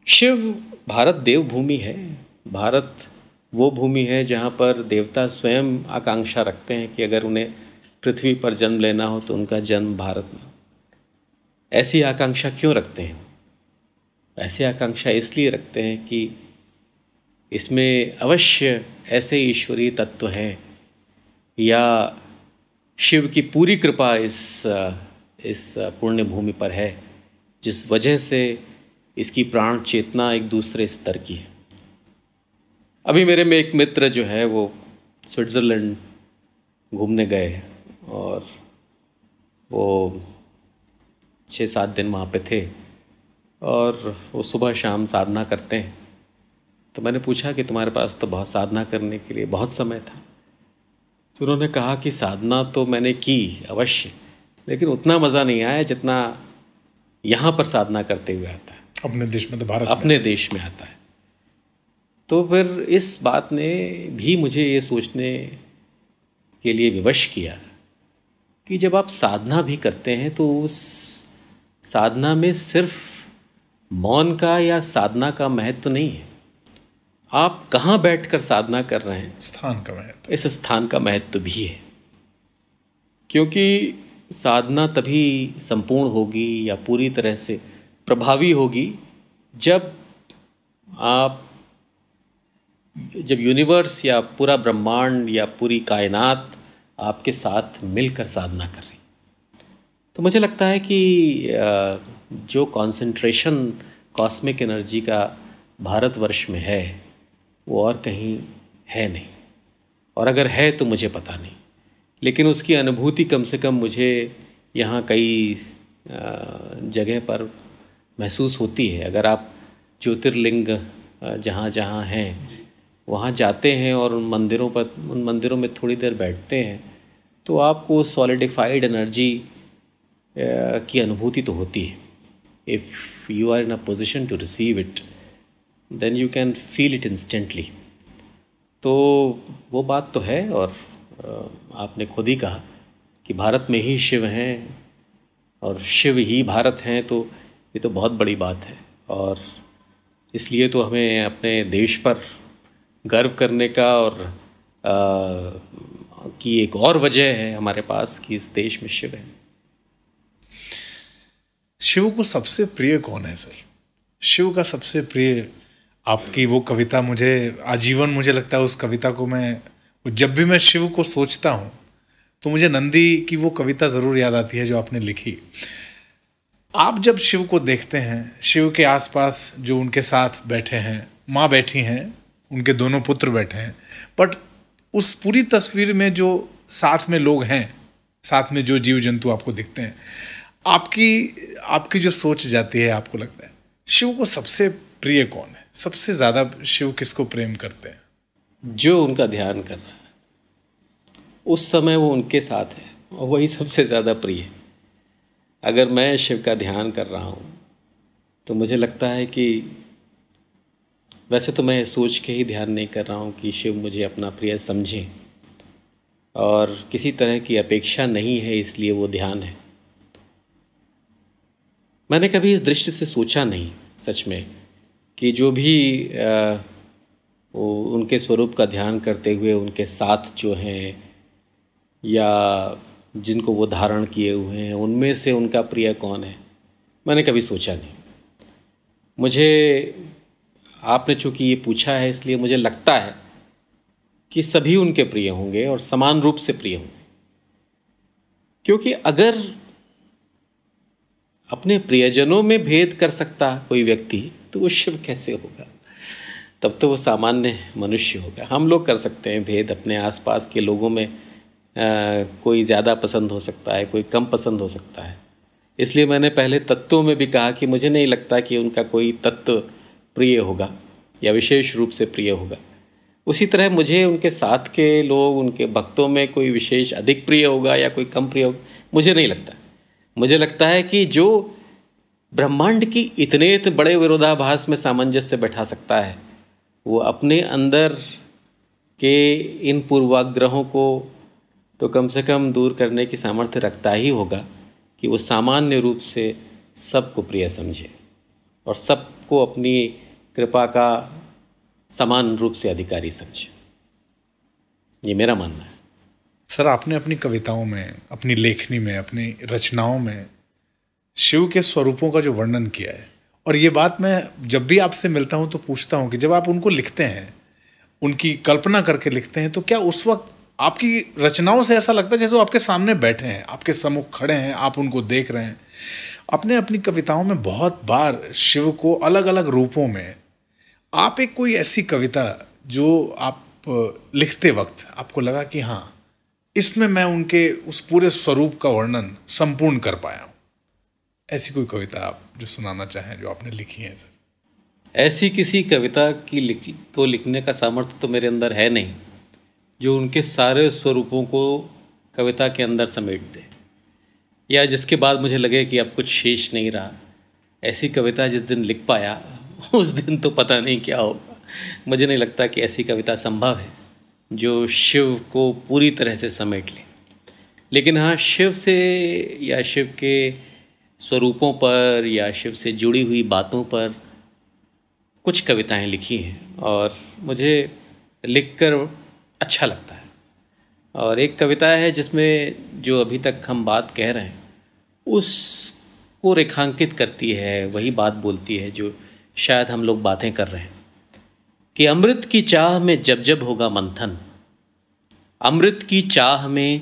शिव, भारत देवभूमि है। भारत वो भूमि है जहाँ पर देवता स्वयं आकांक्षा रखते हैं कि अगर उन्हें पृथ्वी पर जन्म लेना हो तो उनका जन्म भारत में। ऐसी आकांक्षा क्यों रखते हैं? ऐसी आकांक्षा इसलिए रखते हैं कि इसमें अवश्य ऐसे ईश्वरीय तत्व हैं या शिव की पूरी कृपा इस पुण्य भूमि पर है, जिस वजह से इसकी प्राण चेतना एक दूसरे स्तर की है। अभी मेरे में एक मित्र जो है वो स्विट्ज़रलैंड घूमने गए, और वो 6-7 दिन वहाँ पे थे, और वो सुबह शाम साधना करते हैं। तो मैंने पूछा कि तुम्हारे पास तो बहुत साधना करने के लिए बहुत समय था। तो उन्होंने कहा कि साधना तो मैंने की अवश्य, लेकिन उतना मज़ा नहीं आया जितना यहाँ पर साधना करते हुए आता है। अपने देश में तो भारत अपने देश में आता है। तो फिर इस बात ने भी मुझे ये सोचने के लिए विवश किया कि जब आप साधना भी करते हैं तो उस साधना में सिर्फ मौन का या साधना का महत्व नहीं है। आप कहाँ बैठकर साधना कर रहे हैं, स्थान का महत्व, इस स्थान का महत्व भी है। क्योंकि साधना तभी संपूर्ण होगी या पूरी तरह से प्रभावी होगी जब यूनिवर्स या पूरा ब्रह्मांड या पूरी कायनात आपके साथ मिलकर साधना कर रही। तो मुझे लगता है कि जो कॉन्सेंट्रेशन कॉस्मिक एनर्जी का भारतवर्ष में है वो और कहीं है नहीं, और अगर है तो मुझे पता नहीं, लेकिन उसकी अनुभूति कम से कम मुझे यहाँ कई जगह पर महसूस होती है। अगर आप ज्योतिर्लिंग जहाँ जहाँ हैं वहाँ जाते हैं और उन मंदिरों में थोड़ी देर बैठते हैं तो आपको सॉलिडिफाइड एनर्जी की अनुभूति तो होती है। If you are in a position to receive it then you can feel it instantly. तो वो बात तो है, और आपने खुद ही कहा कि भारत में ही शिव हैं और शिव ही भारत हैं, तो ये तो बहुत बड़ी बात है। और इसलिए तो हमें अपने देश पर गर्व करने का और की एक और वजह है हमारे पास कि इस देश में शिव है। शिव को सबसे प्रिय कौन है सर? शिव का सबसे प्रिय आपकी वो कविता, मुझे आजीवन मुझे लगता है उस कविता को जब भी मैं शिव को सोचता हूँ तो मुझे नंदी की वो कविता ज़रूर याद आती है जो आपने लिखी। आप जब शिव को देखते हैं, शिव के आसपास जो उनके साथ बैठे हैं, माँ बैठी हैं, उनके दोनों पुत्र बैठे हैं, बट उस पूरी तस्वीर में जो साथ में लोग हैं, साथ में जो जीव जंतु आपको दिखते हैं, आपकी जो सोच जाती है, आपको लगता है शिव को सबसे प्रिय कौन है? सबसे ज़्यादा शिव किसको प्रेम करते हैं? जो उनका ध्यान कर रहा है उस समय वो उनके साथ है, और वही सबसे ज़्यादा प्रिय है। अगर मैं शिव का ध्यान कर रहा हूँ तो मुझे लगता है कि वैसे तो मैं सोच के ही ध्यान नहीं कर रहा हूँ कि शिव मुझे अपना प्रिय समझें, और किसी तरह की अपेक्षा नहीं है, इसलिए वो ध्यान है। मैंने कभी इस दृष्टि से सोचा नहीं सच में कि जो भी वो उनके स्वरूप का ध्यान करते हुए उनके साथ जो हैं या जिनको वो धारण किए हुए हैं उनमें से उनका प्रिय कौन है, मैंने कभी सोचा नहीं। मुझे आपने चूँकि ये पूछा है इसलिए मुझे लगता है कि सभी उनके प्रिय होंगे और समान रूप से प्रिय होंगे, क्योंकि अगर अपने प्रियजनों में भेद कर सकता कोई व्यक्ति तो वो शिव कैसे होगा? तब तो वो सामान्य मनुष्य होगा। हम लोग कर सकते हैं भेद अपने आसपास के लोगों में, कोई ज़्यादा पसंद हो सकता है, कोई कम पसंद हो सकता है। इसलिए मैंने पहले तत्वों में भी कहा कि मुझे नहीं लगता कि उनका कोई तत्व प्रिय होगा या विशेष रूप से प्रिय होगा। उसी तरह मुझे उनके साथ के लोग, उनके भक्तों में कोई विशेष अधिक प्रिय होगा या कोई कम प्रिय होगा, मुझे नहीं लगता। मुझे लगता है कि जो ब्रह्मांड की इतने बड़े विरोधाभास में सामंजस्य बैठा सकता है वो अपने अंदर के इन पूर्वाग्रहों को तो कम से कम दूर करने की सामर्थ्य रखता ही होगा कि वो सामान्य रूप से सबको प्रिय समझे और सबको अपनी कृपा का समान रूप से अधिकारी समझे। ये मेरा मानना है। सर, आपने अपनी कविताओं में, अपनी लेखनी में, अपनी रचनाओं में शिव के स्वरूपों का जो वर्णन किया है, और ये बात मैं जब भी आपसे मिलता हूँ तो पूछता हूँ कि जब आप उनको लिखते हैं, उनकी कल्पना करके लिखते हैं, तो क्या उस वक्त आपकी रचनाओं से ऐसा लगता है जैसे वो आपके सामने बैठे हैं, आपके सम्मुख खड़े हैं, आप उनको देख रहे हैं? आपने अपनी कविताओं में बहुत बार शिव को अलग अलग रूपों में, आप एक कोई ऐसी कविता जो आप लिखते वक्त आपको लगा कि हाँ, इसमें मैं उनके उस पूरे स्वरूप का वर्णन संपूर्ण कर पाया हूँ, ऐसी कोई कविता आप जो सुनाना चाहें जो आपने लिखी है? सर, ऐसी किसी कविता की लिखने का सामर्थ्य तो मेरे अंदर है नहीं जो उनके सारे स्वरूपों को कविता के अंदर समेट दे, या जिसके बाद मुझे लगे कि अब कुछ शेष नहीं रहा। ऐसी कविता जिस दिन लिख पाया उस दिन तो पता नहीं क्या होगा। मुझे नहीं लगता कि ऐसी कविता संभव है जो शिव को पूरी तरह से समेट ले। लेकिन हाँ, शिव से या शिव के स्वरूपों पर या शिव से जुड़ी हुई बातों पर कुछ कविताएं लिखी हैं और मुझे लिखकर अच्छा लगता है। और एक कविता है जिसमें जो अभी तक हम बात कह रहे हैं उसको रेखांकित करती है, वही बात बोलती है जो शायद हम लोग बातें कर रहे हैं कि अमृत की चाह में जब जब होगा मंथन, अमृत की चाह में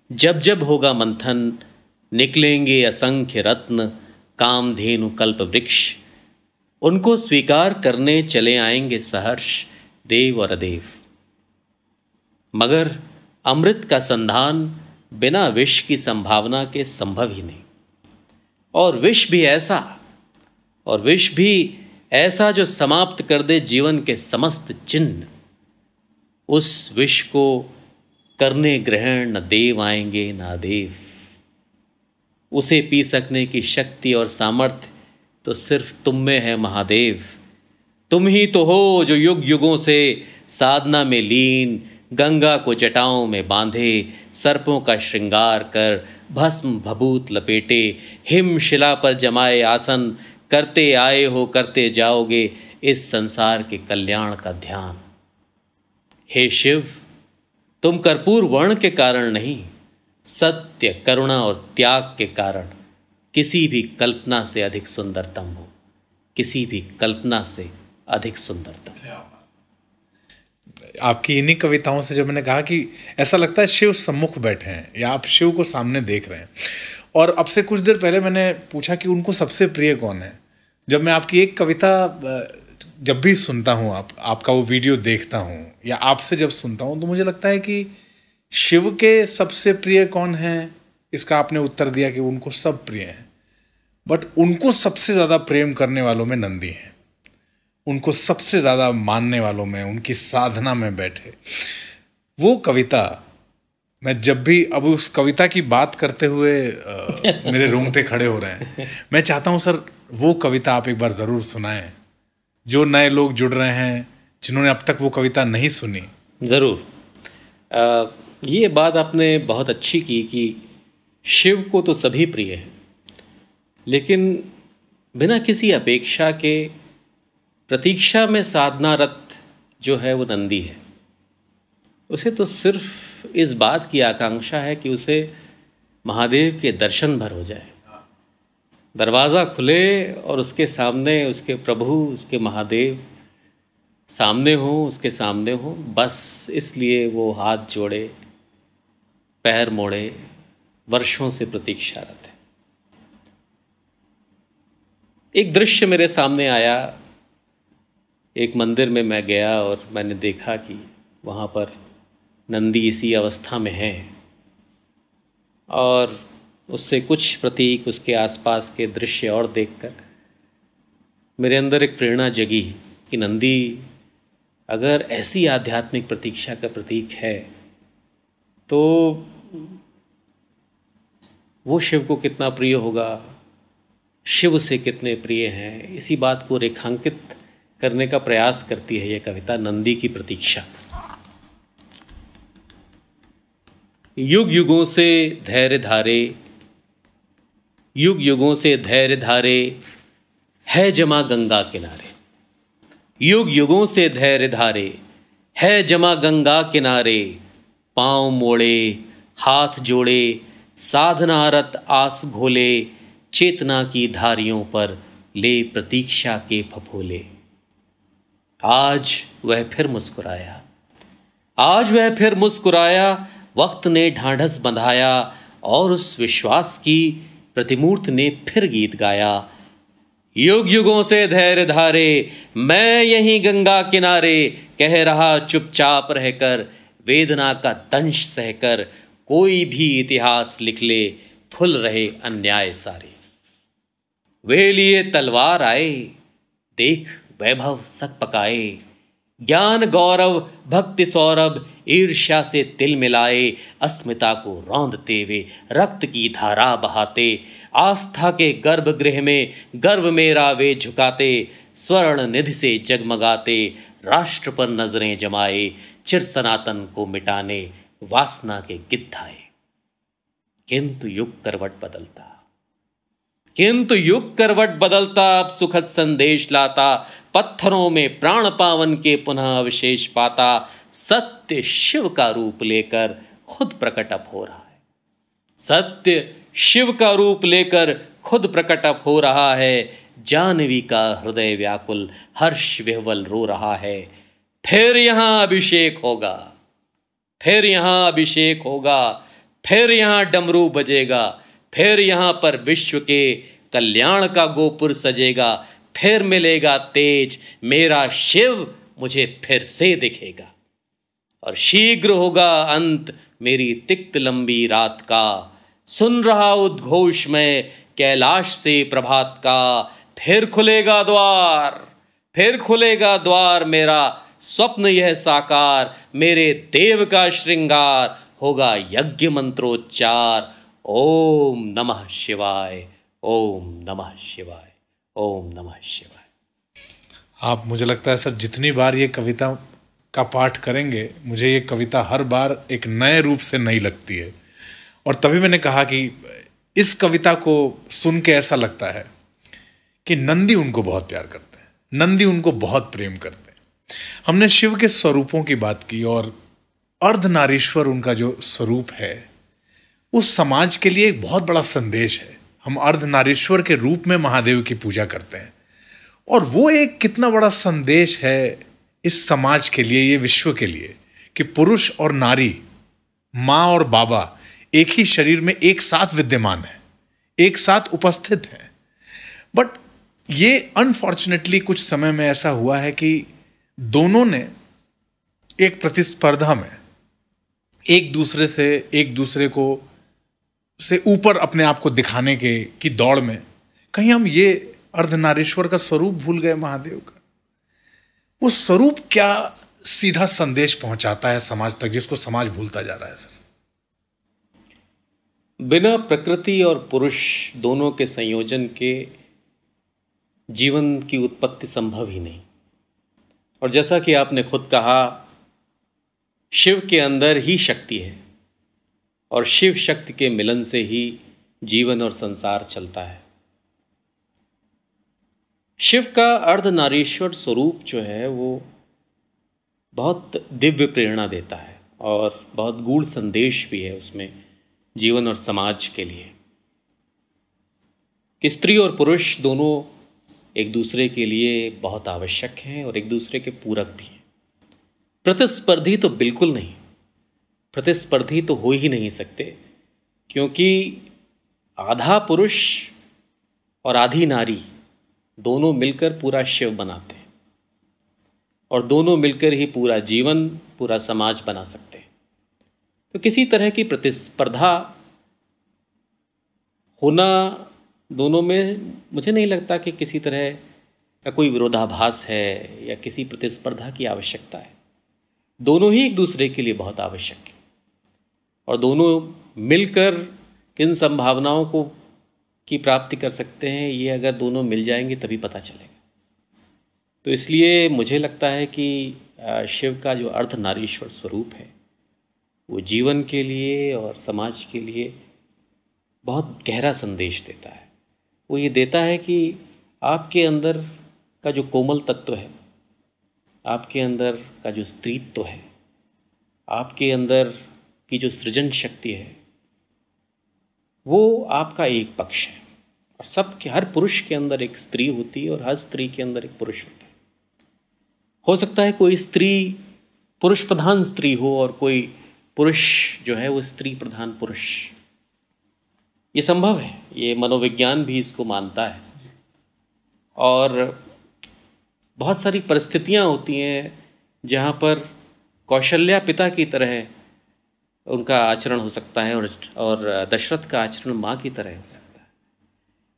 जब जब होगा मंथन, निकलेंगे असंख्य रत्न कामधेनु कल्प वृक्ष, उनको स्वीकार करने चले आएंगे सहर्ष देव और अदेव। मगर अमृत का संधान बिना विष की संभावना के संभव ही नहीं, और विष भी ऐसा जो समाप्त कर दे जीवन के समस्त चिन्ह, उस विष को करने ग्रहण न देव आएंगे न अदेव। उसे पी सकने की शक्ति और सामर्थ्य तो सिर्फ तुम में है महादेव। तुम ही तो हो जो युग युगों से साधना में लीन, गंगा को जटाओं में बांधे, सर्पों का श्रृंगार कर भस्म भभूत लपेटे, हिम शिला पर जमाए आसन, करते आए हो करते जाओगे इस संसार के कल्याण का ध्यान। हे शिव, तुम कर्पूर वर्ण के कारण नहीं, सत्य करुणा और त्याग के कारण किसी भी कल्पना से अधिक सुंदरतम हो, किसी भी कल्पना से अधिक सुंदरतम। आपकी इन्हीं कविताओं से जो मैंने कहा कि ऐसा लगता है शिव सम्मुख बैठे हैं या आप शिव को सामने देख रहे हैं। और अब से कुछ देर पहले मैंने पूछा कि उनको सबसे प्रिय कौन है। जब मैं आपकी एक कविता जब भी सुनता हूँ, आपका वो वीडियो देखता हूँ या आपसे जब सुनता हूँ, तो मुझे लगता है कि शिव के सबसे प्रिय कौन है, इसका आपने उत्तर दिया कि उनको सब प्रिय हैं, बट उनको सबसे ज़्यादा प्रेम करने वालों में नंदी हैं, उनको सबसे ज़्यादा मानने वालों में, उनकी साधना में बैठे। वो कविता मैं जब भी अब उस कविता की बात करते हुए मेरे रोंगटे खड़े हो रहे हैं। मैं चाहता हूँ सर वो कविता आप एक बार ज़रूर सुनाएं, जो नए लोग जुड़ रहे हैं, जिन्होंने अब तक वो कविता नहीं सुनी। ज़रूर। ये बात आपने बहुत अच्छी की कि शिव को तो सभी प्रिय है, लेकिन बिना किसी अपेक्षा के प्रतीक्षा में साधनारत जो है वो नंदी है। उसे तो सिर्फ इस बात की आकांक्षा है कि उसे महादेव के दर्शन भर हो जाए, दरवाज़ा खुले और उसके सामने उसके प्रभु, उसके महादेव सामने हो, उसके सामने हो, बस इसलिए वो हाथ जोड़े, पैर मोड़े, वर्षों से प्रतीक्षारत है। एक दृश्य मेरे सामने आया। एक मंदिर में मैं गया और मैंने देखा कि वहाँ पर नंदी इसी अवस्था में है, और उससे कुछ प्रतीक, उसके आसपास के दृश्य और देखकर मेरे अंदर एक प्रेरणा जगी कि नंदी अगर ऐसी आध्यात्मिक प्रतीक्षा का प्रतीक है तो वो शिव को कितना प्रिय होगा, शिव से कितने प्रिय हैं। इसी बात को रेखांकित करने का प्रयास करती है यह कविता, नंदी की प्रतीक्षा। युग युगों से धैर्य धारे, युग युगों से धैर्य धारे, है जमा गंगा किनारे। युग युगों से धैर्य धारे, है जमा गंगा किनारे, पाँव मोड़े, हाथ जोड़े, साधनारत आस घोले, चेतना की धारियों पर ले प्रतीक्षा के फफोले। आज वह फिर मुस्कुराया, आज वह फिर मुस्कुराया, वक्त ने ढांढस बंधाया और उस विश्वास की प्रतिमूर्ति ने फिर गीत गाया। युग युगों से धैर्य धारे, मैं यहीं गंगा किनारे, कह रहा चुपचाप रहकर, वेदना का दंश सहकर, कोई भी इतिहास लिख ले, फुल रहे अन्याय सारे। वे लिए तलवार आए, देख वैभव सक पकाए, ज्ञान गौरव भक्ति सौरभ, ईर्ष्या से तिल मिलाए, अस्मिता को रौंदते वे रक्त की धारा बहाते, आस्था के गर्भगृह में गर्व मेरा वे झुकाते, स्वर्ण निधि से जगमगाते, राष्ट्र पर नजरें जमाए, चिर सनातन को मिटाने वासना के गिद्धाए। किंतु युग करवट बदलता, किंतु युग करवट बदलता, अब सुखद संदेश लाता, पत्थरों में प्राण पावन के पुनः अवशेष पाता, सत्य शिव का रूप लेकर खुद प्रकट अब हो रहा है। सत्य शिव का रूप लेकर खुद प्रकट अब हो रहा है। जानवी का हृदय व्याकुल हर्ष विह्वल रो रहा है। फिर यहाँ अभिषेक होगा, फिर यहाँ अभिषेक होगा, फिर यहाँ डमरू बजेगा, फिर यहाँ पर विश्व के कल्याण का गोपुर सजेगा, फिर मिलेगा तेज, मेरा शिव मुझे फिर से दिखेगा। और शीघ्र होगा अंत मेरी तिक्त लंबी रात का, सुन रहा उद्घोष में कैलाश से प्रभात का। फिर खुलेगा द्वार, फिर खुलेगा द्वार, मेरा स्वप्न यह साकार, मेरे देव का श्रृंगार, होगा यज्ञ मंत्रोच्चार। ओम नमः शिवाय, ओम नमः शिवाय, ओम नमः शिवाय। आप, मुझे लगता है सर, जितनी बार ये कविता का पाठ करेंगे, मुझे ये कविता हर बार एक नए रूप से नई लगती है। और तभी मैंने कहा कि इस कविता को सुन के ऐसा लगता है कि नंदी उनको बहुत प्यार करते हैं, नंदी उनको बहुत प्रेम करते हैं। हमने शिव के स्वरूपों की बात की और अर्धनारीश्वर उनका जो स्वरूप है, उस समाज के लिए एक बहुत बड़ा संदेश है। हम अर्धनारीश्वर के रूप में महादेव की पूजा करते हैं और वो एक कितना बड़ा संदेश है इस समाज के लिए, ये विश्व के लिए, कि पुरुष और नारी, माँ और बाबा एक ही शरीर में एक साथ विद्यमान है, एक साथ उपस्थित है। बट ये अनफॉर्चुनेटली कुछ समय में ऐसा हुआ है कि दोनों ने एक प्रतिस्पर्धा में एक दूसरे को से ऊपर अपने आप को दिखाने की दौड़ में कहीं हम ये अर्धनारीश्वर का स्वरूप भूल गए, महादेव का। वो स्वरूप क्या सीधा संदेश पहुंचाता है समाज तक, जिसको समाज भूलता जा रहा है सर? बिना प्रकृति और पुरुष दोनों के संयोजन के जीवन की उत्पत्ति संभव ही नहीं। और जैसा कि आपने खुद कहा, शिव के अंदर ही शक्ति है और शिव शक्ति के मिलन से ही जीवन और संसार चलता है। शिव का अर्धनारीश्वर स्वरूप जो है वो बहुत दिव्य प्रेरणा देता है और बहुत गूढ़ संदेश भी है उसमें जीवन और समाज के लिए, कि स्त्री और पुरुष दोनों एक दूसरे के लिए बहुत आवश्यक हैं और एक दूसरे के पूरक भी हैं। प्रतिस्पर्धी तो बिल्कुल नहीं, प्रतिस्पर्धी तो हो ही नहीं सकते, क्योंकि आधा पुरुष और आधी नारी दोनों मिलकर पूरा शिव बनाते हैं और दोनों मिलकर ही पूरा जीवन, पूरा समाज बना सकते हैं। तो किसी तरह की प्रतिस्पर्धा होना दोनों में, मुझे नहीं लगता कि किसी तरह का कोई विरोधाभास है या किसी प्रतिस्पर्धा की आवश्यकता है। दोनों ही एक दूसरे के लिए बहुत आवश्यक है और दोनों मिलकर किन संभावनाओं को की प्राप्ति कर सकते हैं, ये अगर दोनों मिल जाएंगे तभी पता चलेगा। तो इसलिए मुझे लगता है कि शिव का जो अर्धनारीश्वर स्वरूप है वो जीवन के लिए और समाज के लिए बहुत गहरा संदेश देता है। वो ये देता है कि आपके अंदर का जो कोमल तत्व है, आपके अंदर का जो स्त्रीत्व है, आपके अंदर की जो सृजन शक्ति है, वो आपका एक पक्ष है। और सबके, हर पुरुष के अंदर एक स्त्री होती है और हर स्त्री के अंदर एक पुरुष होता है। हो सकता है कोई स्त्री पुरुष प्रधान स्त्री हो और कोई पुरुष जो है वो स्त्री प्रधान पुरुष, ये संभव है, ये मनोविज्ञान भी इसको मानता है। और बहुत सारी परिस्थितियाँ होती हैं जहाँ पर कौशल्या पिता की तरह उनका आचरण हो सकता है और दशरथ का आचरण माँ की तरह हो सकता है।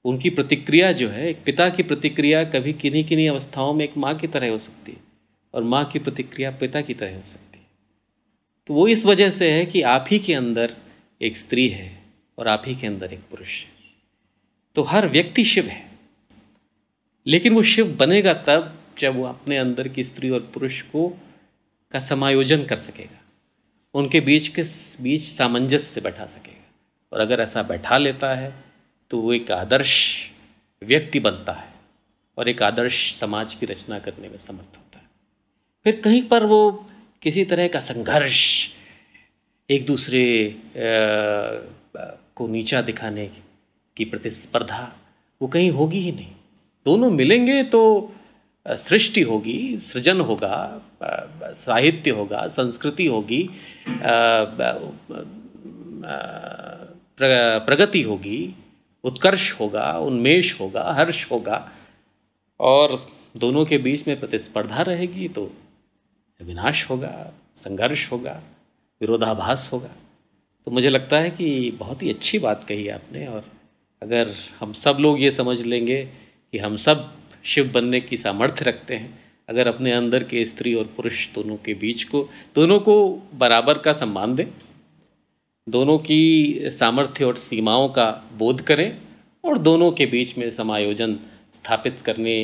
उनकी प्रतिक्रिया जो है, एक पिता की प्रतिक्रिया कभी किन्हीं किन्हीं अवस्थाओं में एक माँ की तरह हो सकती है और माँ की प्रतिक्रिया पिता की तरह हो सकती है। तो वो इस वजह से है कि आप ही के अंदर एक स्त्री है और आप ही के अंदर एक पुरुष है। तो हर व्यक्ति शिव है, लेकिन वो शिव बनेगा तब जब वो अपने अंदर की स्त्री और पुरुष का समायोजन कर सकेगा, उनके बीच सामंजस्य बैठा सकेगा। और अगर ऐसा बैठा लेता है तो वो एक आदर्श व्यक्ति बनता है और एक आदर्श समाज की रचना करने में समर्थ होता है। फिर कहीं पर वो किसी तरह का संघर्ष, एक दूसरे को नीचा दिखाने की प्रतिस्पर्धा, वो कहीं होगी ही नहीं। दोनों मिलेंगे तो सृष्टि होगी, सृजन होगा, साहित्य होगा, संस्कृति होगी, प्रगति होगी, उत्कर्ष होगा, उन्मेष होगा, हर्ष होगा। और दोनों के बीच में प्रतिस्पर्धा रहेगी तो विनाश होगा, संघर्ष होगा, विरोधाभास होगा। तो मुझे लगता है कि बहुत ही अच्छी बात कही आपने। और अगर हम सब लोग ये समझ लेंगे कि हम सब शिव बनने की सामर्थ्य रखते हैं, अगर अपने अंदर के स्त्री और पुरुष दोनों के बीच को, दोनों को बराबर का सम्मान दें, दोनों की सामर्थ्य और सीमाओं का बोध करें और दोनों के बीच में समायोजन स्थापित करने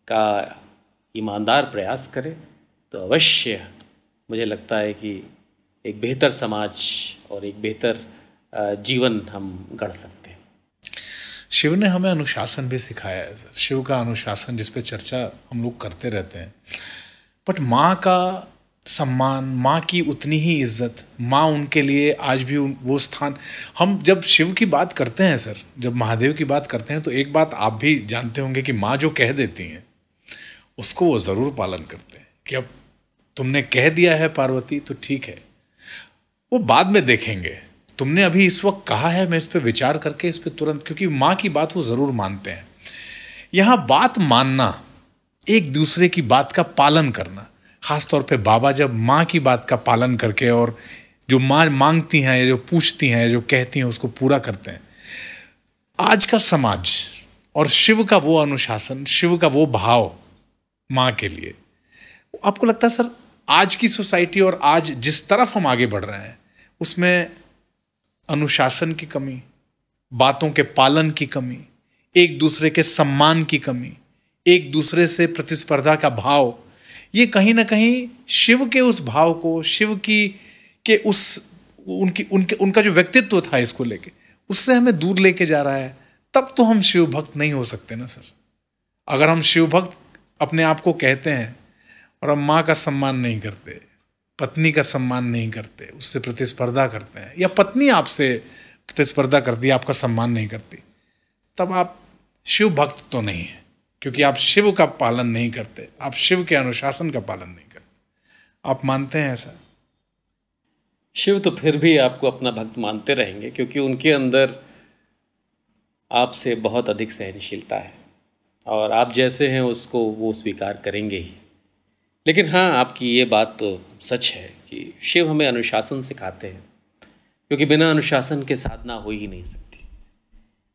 का ईमानदार प्रयास करें, तो अवश्य मुझे लगता है कि एक बेहतर समाज और एक बेहतर जीवन हम गढ़ सकते हैं। शिव ने हमें अनुशासन भी सिखाया है सर। शिव का अनुशासन जिस पे चर्चा हम लोग करते रहते हैं, बट माँ का सम्मान, माँ की उतनी ही इज्जत, माँ उनके लिए आज भी वो स्थान। हम जब शिव की बात करते हैं सर, जब महादेव की बात करते हैं, तो एक बात आप भी जानते होंगे कि माँ जो कह देती हैं उसको वो ज़रूर पालन करते हैं कि अब तुमने कह दिया है पार्वती तो ठीक है, वो बाद में देखेंगे, तुमने अभी इस वक्त कहा है, मैं इस पर विचार करके इस पर तुरंत, क्योंकि माँ की बात वो ज़रूर मानते हैं। यहाँ बात मानना, एक दूसरे की बात का पालन करना, ख़ास तौर पे बाबा जब माँ की बात का पालन करके और जो माँ मांगती हैं या जो पूछती हैं या जो कहती हैं उसको पूरा करते हैं। आज का समाज और शिव का वो अनुशासन, शिव का वो भाव माँ के लिए, आपको लगता है सर आज की सोसाइटी और आज जिस तरफ हम आगे बढ़ रहे हैं उसमें अनुशासन की कमी, बातों के पालन की कमी, एक दूसरे के सम्मान की कमी, एक दूसरे से प्रतिस्पर्धा का भाव, ये कहीं ना कहीं शिव के उस भाव को, शिव की के उस उनका जो व्यक्तित्व था इसको लेके, उससे हमें दूर लेके जा रहा है। तब तो हम शिव भक्त नहीं हो सकते ना सर। अगर हम शिव भक्त अपने आप को कहते हैं और हम माँ का सम्मान नहीं करते, पत्नी का सम्मान नहीं करते, उससे प्रतिस्पर्धा करते हैं, या पत्नी आपसे प्रतिस्पर्धा करती है, आपका सम्मान नहीं करती, तब आप शिव भक्त तो नहीं है, क्योंकि आप शिव का पालन नहीं करते, आप शिव के अनुशासन का पालन नहीं करते। आप मानते हैं ऐसा? शिव तो फिर भी आपको अपना भक्त मानते रहेंगे, क्योंकि उनके अंदर आपसे बहुत अधिक सहनशीलता है और आप जैसे हैं उसको वो स्वीकार करेंगे ही। लेकिन हाँ, आपकी ये बात तो सच है कि शिव हमें अनुशासन सिखाते हैं, क्योंकि बिना अनुशासन के साधना हो ही नहीं सकती।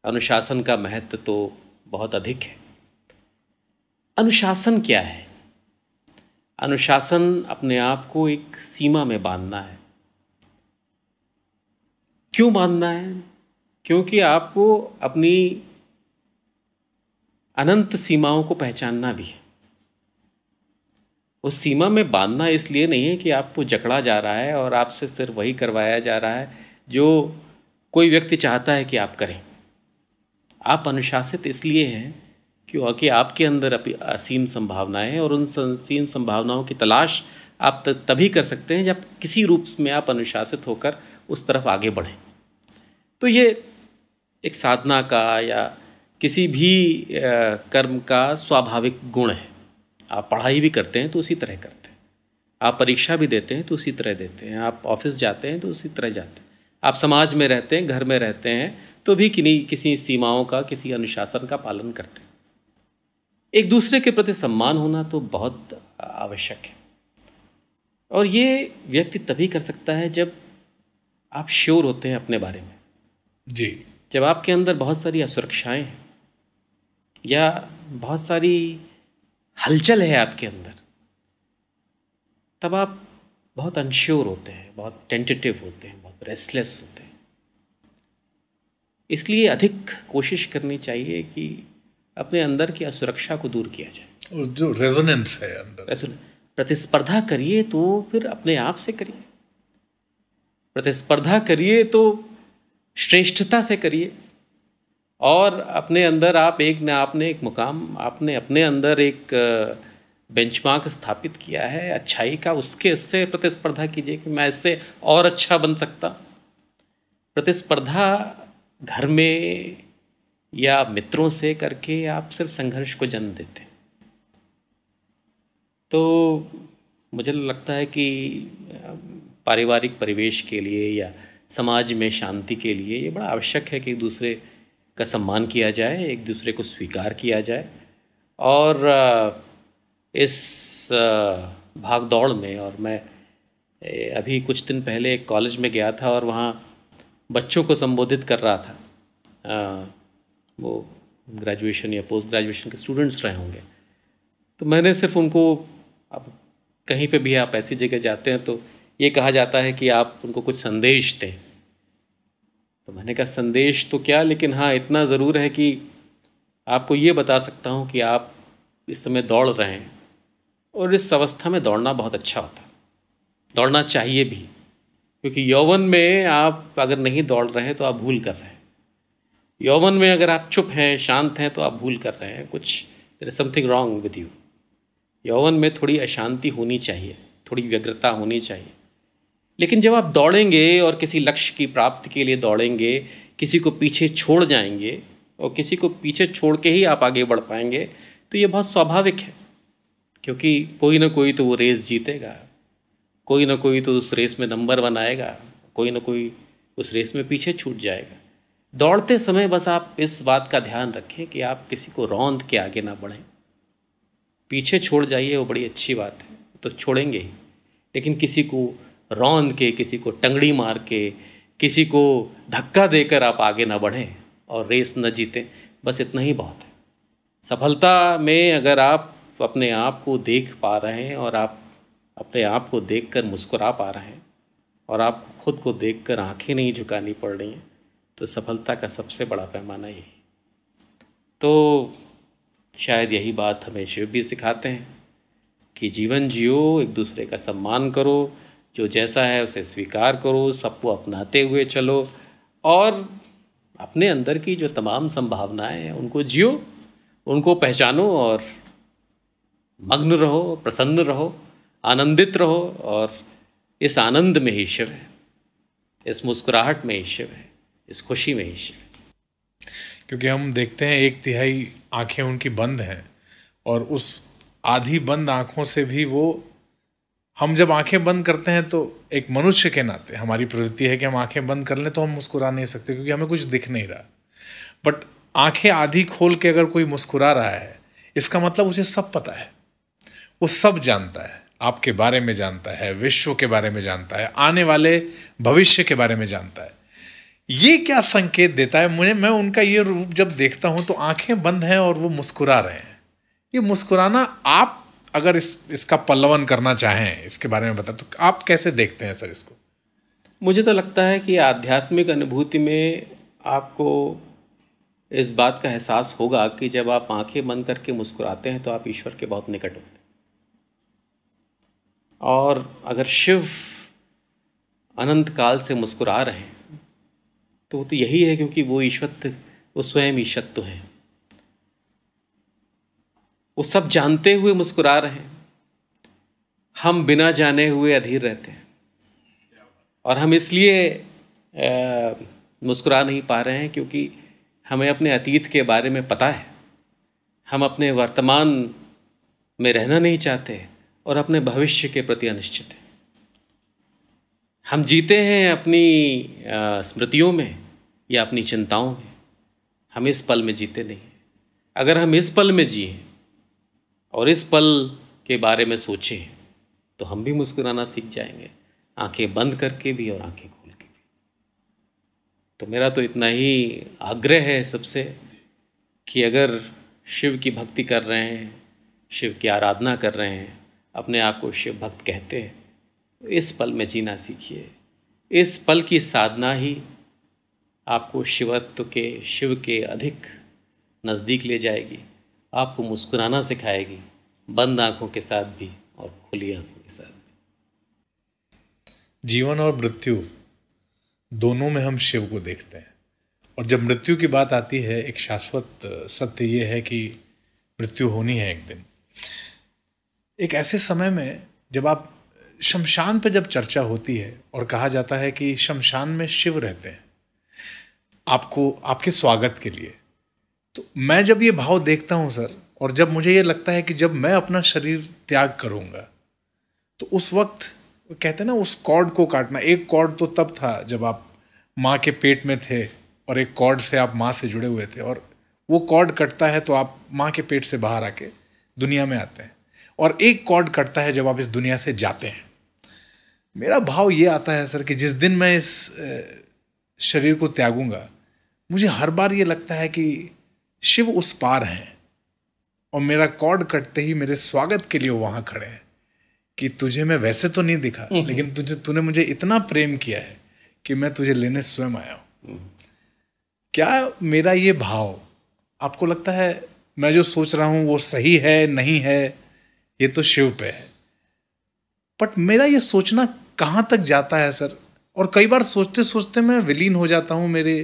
अनुशासन का महत्व तो बहुत अधिक है। अनुशासन क्या है? अनुशासन अपने आप को एक सीमा में बांधना है। क्यों बांधना है? क्योंकि आपको अपनी अनंत सीमाओं को पहचानना भी है। उस सीमा में बांधना इसलिए नहीं है कि आपको जकड़ा जा रहा है और आपसे सिर्फ वही करवाया जा रहा है जो कोई व्यक्ति चाहता है कि आप करें। आप अनुशासित इसलिए हैं क्योंकि आपके अंदर असीम संभावनाएं हैं, और उन असीम संभावनाओं की तलाश आप तभी कर सकते हैं जब किसी रूप में आप अनुशासित होकर उस तरफ आगे बढ़ें। तो ये एक साधना का या किसी भी कर्म का स्वाभाविक गुण है। आप पढ़ाई भी करते हैं तो उसी तरह करते हैं, आप परीक्षा भी देते हैं तो उसी तरह देते हैं, आप ऑफिस जाते हैं तो उसी तरह जाते हैं, आप समाज में रहते हैं, घर में रहते हैं तो भी किसी सीमाओं का, किसी अनुशासन का पालन करते हैं। एक दूसरे के प्रति सम्मान होना तो बहुत आवश्यक है, और ये व्यक्ति तभी कर सकता है जब आप श्योर होते हैं अपने बारे में जी। जब आपके अंदर बहुत सारी असुरक्षाएं हैं या बहुत सारी हलचल है आपके अंदर, तब आप बहुत अनश्योर होते हैं, बहुत टेंटेटिव होते हैं, बहुत रेस्टलेस होते हैं। इसलिए अधिक कोशिश करनी चाहिए कि अपने अंदर की असुरक्षा को दूर किया जाए। और जो रेजोनेंस है अंदर, प्रतिस्पर्धा करिए तो फिर अपने आप से करिए, प्रतिस्पर्धा करिए तो श्रेष्ठता से करिए, और अपने अंदर आप आपने एक मुकाम, आपने अपने अंदर एक बेंचमार्क स्थापित किया है अच्छाई का, उसके इससे प्रतिस्पर्धा कीजिए कि मैं इससे और अच्छा बन सकता। प्रतिस्पर्धा घर में या मित्रों से करके आप सिर्फ संघर्ष को जन्म देते हैं। तो मुझे लगता है कि पारिवारिक परिवेश के लिए या समाज में शांति के लिए ये बड़ा आवश्यक है कि एक दूसरे का सम्मान किया जाए, एक दूसरे को स्वीकार किया जाए। और इस भाग दौड़ में, और मैं अभी कुछ दिन पहले एक कॉलेज में गया था और वहाँ बच्चों को संबोधित कर रहा था। वो ग्रेजुएशन या पोस्ट ग्रेजुएशन के स्टूडेंट्स रहे होंगे। तो मैंने सिर्फ उनको, अब कहीं पे भी आप ऐसी जगह जाते हैं तो ये कहा जाता है कि आप उनको कुछ संदेश दें। तो मैंने कहा संदेश तो क्या, लेकिन हाँ इतना ज़रूर है कि आपको ये बता सकता हूँ कि आप इस समय दौड़ रहे हैं और इस अवस्था में दौड़ना बहुत अच्छा होता है, दौड़ना चाहिए भी, क्योंकि यौवन में आप अगर नहीं दौड़ रहे हैं तो आप भूल कर रहे हैं। यौवन में अगर आप चुप हैं, शांत हैं, तो आप भूल कर रहे हैं, कुछ there is something wrong with you. यौवन में थोड़ी अशांति होनी चाहिए, थोड़ी व्यग्रता होनी चाहिए। लेकिन जब आप दौड़ेंगे और किसी लक्ष्य की प्राप्ति के लिए दौड़ेंगे, किसी को पीछे छोड़ जाएंगे और किसी को पीछे छोड़ के ही आप आगे बढ़ पाएंगे, तो ये बहुत स्वाभाविक है, क्योंकि कोई ना कोई तो वो रेस जीतेगा, कोई ना कोई तो उस रेस में नंबर बनाएगा, कोई ना कोई उस रेस में पीछे छूट जाएगा। दौड़ते समय बस आप इस बात का ध्यान रखें कि आप किसी को रौंद के आगे ना बढ़ें। पीछे छोड़ जाइए वो बड़ी अच्छी बात है, तो छोड़ेंगे ही, लेकिन किसी को रौंद के, किसी को टंगड़ी मार के, किसी को धक्का देकर आप आगे ना बढ़ें और रेस न जीतें, बस इतना ही बहुत है। सफलता में अगर आप अपने आप को देख पा रहे हैं और आप अपने आप को देखकर मुस्कुरा पा रहे हैं और आपको खुद को देखकर आंखें नहीं झुकानी पड़ रही हैं, तो सफलता का सबसे बड़ा पैमाना यही। तो शायद यही बात हमें शिव भी सिखाते हैं कि जीवन जियो, एक दूसरे का सम्मान करो, जो जैसा है उसे स्वीकार करो, सबको अपनाते हुए चलो और अपने अंदर की जो तमाम संभावनाएं हैं उनको जियो, उनको पहचानो और मग्न रहो, प्रसन्न रहो, आनंदित रहो। और इस आनंद में ही शिव है, इस मुस्कुराहट में ही शिव है, इस खुशी में ही शिव है। क्योंकि हम देखते हैं 1/3 आंखें उनकी बंद हैं और उस आधी बंद आंखों से भी वो, हम जब आंखें बंद करते हैं तो एक मनुष्य के नाते हमारी प्रवृत्ति है कि हम आंखें बंद कर लें तो हम मुस्कुरा नहीं सकते, क्योंकि हमें कुछ दिख नहीं रहा। बट आंखें आधी खोल के अगर कोई मुस्कुरा रहा है, इसका मतलब उसे सब पता है, वो सब जानता है, आपके बारे में जानता है, विश्व के बारे में जानता है, आने वाले भविष्य के बारे में जानता है। ये क्या संकेत देता है मुझे? मैं उनका ये रूप जब देखता हूं तो आंखें बंद हैं और वो मुस्कुरा रहे हैं। ये मुस्कुराना, आप अगर इसका पल्लवन करना चाहें, इसके बारे में बता, तो आप कैसे देखते हैं सर इसको? मुझे तो लगता है कि आध्यात्मिक अनुभूति में आपको इस बात का एहसास होगा कि जब आप आंखें बंद करके मुस्कुराते हैं तो आप ईश्वर के बहुत निकट होते हैं। और अगर शिव अनंत काल से मुस्कुरा रहे हैं तो वो तो यही है, क्योंकि वो ईश्वरत्व, वो स्वयं ईश्वरत्व है। वो सब जानते हुए मुस्कुरा रहे हैं, हम बिना जाने हुए अधीर रहते हैं और हम इसलिए मुस्कुरा नहीं पा रहे हैं क्योंकि हमें अपने अतीत के बारे में पता है, हम अपने वर्तमान में रहना नहीं चाहते और अपने भविष्य के प्रति अनिश्चित हैं। हम जीते हैं अपनी स्मृतियों में या अपनी चिंताओं में, हम इस पल में जीते नहीं। अगर हम इस पल में जिए और इस पल के बारे में सोचें तो हम भी मुस्कुराना सीख जाएंगे, आंखें बंद करके भी और आंखें खोल के भी। तो मेरा तो इतना ही आग्रह है सबसे कि अगर शिव की भक्ति कर रहे हैं, शिव की आराधना कर रहे हैं, अपने आप को शिव भक्त कहते हैं, तो इस पल में जीना सीखिए। इस पल की साधना ही आपको शिवत्व के, शिव के अधिक नज़दीक ले जाएगी, आपको मुस्कुराना सिखाएगी, बंद आँखों के साथ भी और खुली आँखों के साथ भी। जीवन और मृत्यु दोनों में हम शिव को देखते हैं। और जब मृत्यु की बात आती है, एक शाश्वत सत्य ये है कि मृत्यु होनी है एक दिन। एक ऐसे समय में जब आप शमशान पे जब चर्चा होती है और कहा जाता है कि शमशान में शिव रहते हैं आपको आपके स्वागत के लिए, तो मैं जब ये भाव देखता हूँ सर, और जब मुझे ये लगता है कि जब मैं अपना शरीर त्याग करूँगा तो उस वक्त कहते हैं ना, उस कॉर्ड को काटना। एक कॉर्ड तो तब था जब आप माँ के पेट में थे और एक कॉर्ड से आप माँ से जुड़े हुए थे, और वो कॉर्ड कटता है तो आप माँ के पेट से बाहर आके दुनिया में आते हैं, और एक कॉर्ड कटता है जब आप इस दुनिया से जाते हैं। मेरा भाव ये आता है सर कि जिस दिन मैं इस शरीर को त्यागूंगा, मुझे हर बार ये लगता है कि शिव उस पार हैं और मेरा कॉर्ड कटते ही मेरे स्वागत के लिए वहाँ खड़े हैं कि तुझे मैं वैसे तो नहीं दिखा, लेकिन तूने मुझे इतना प्रेम किया है कि मैं तुझे लेने स्वयं आया हूँ। क्या मेरा ये भाव आपको लगता है मैं जो सोच रहा हूँ वो सही है, नहीं है, ये तो शिव पे है, बट मेरा ये सोचना कहाँ तक जाता है सर? और कई बार सोचते सोचते मैं विलीन हो जाता हूँ, मेरे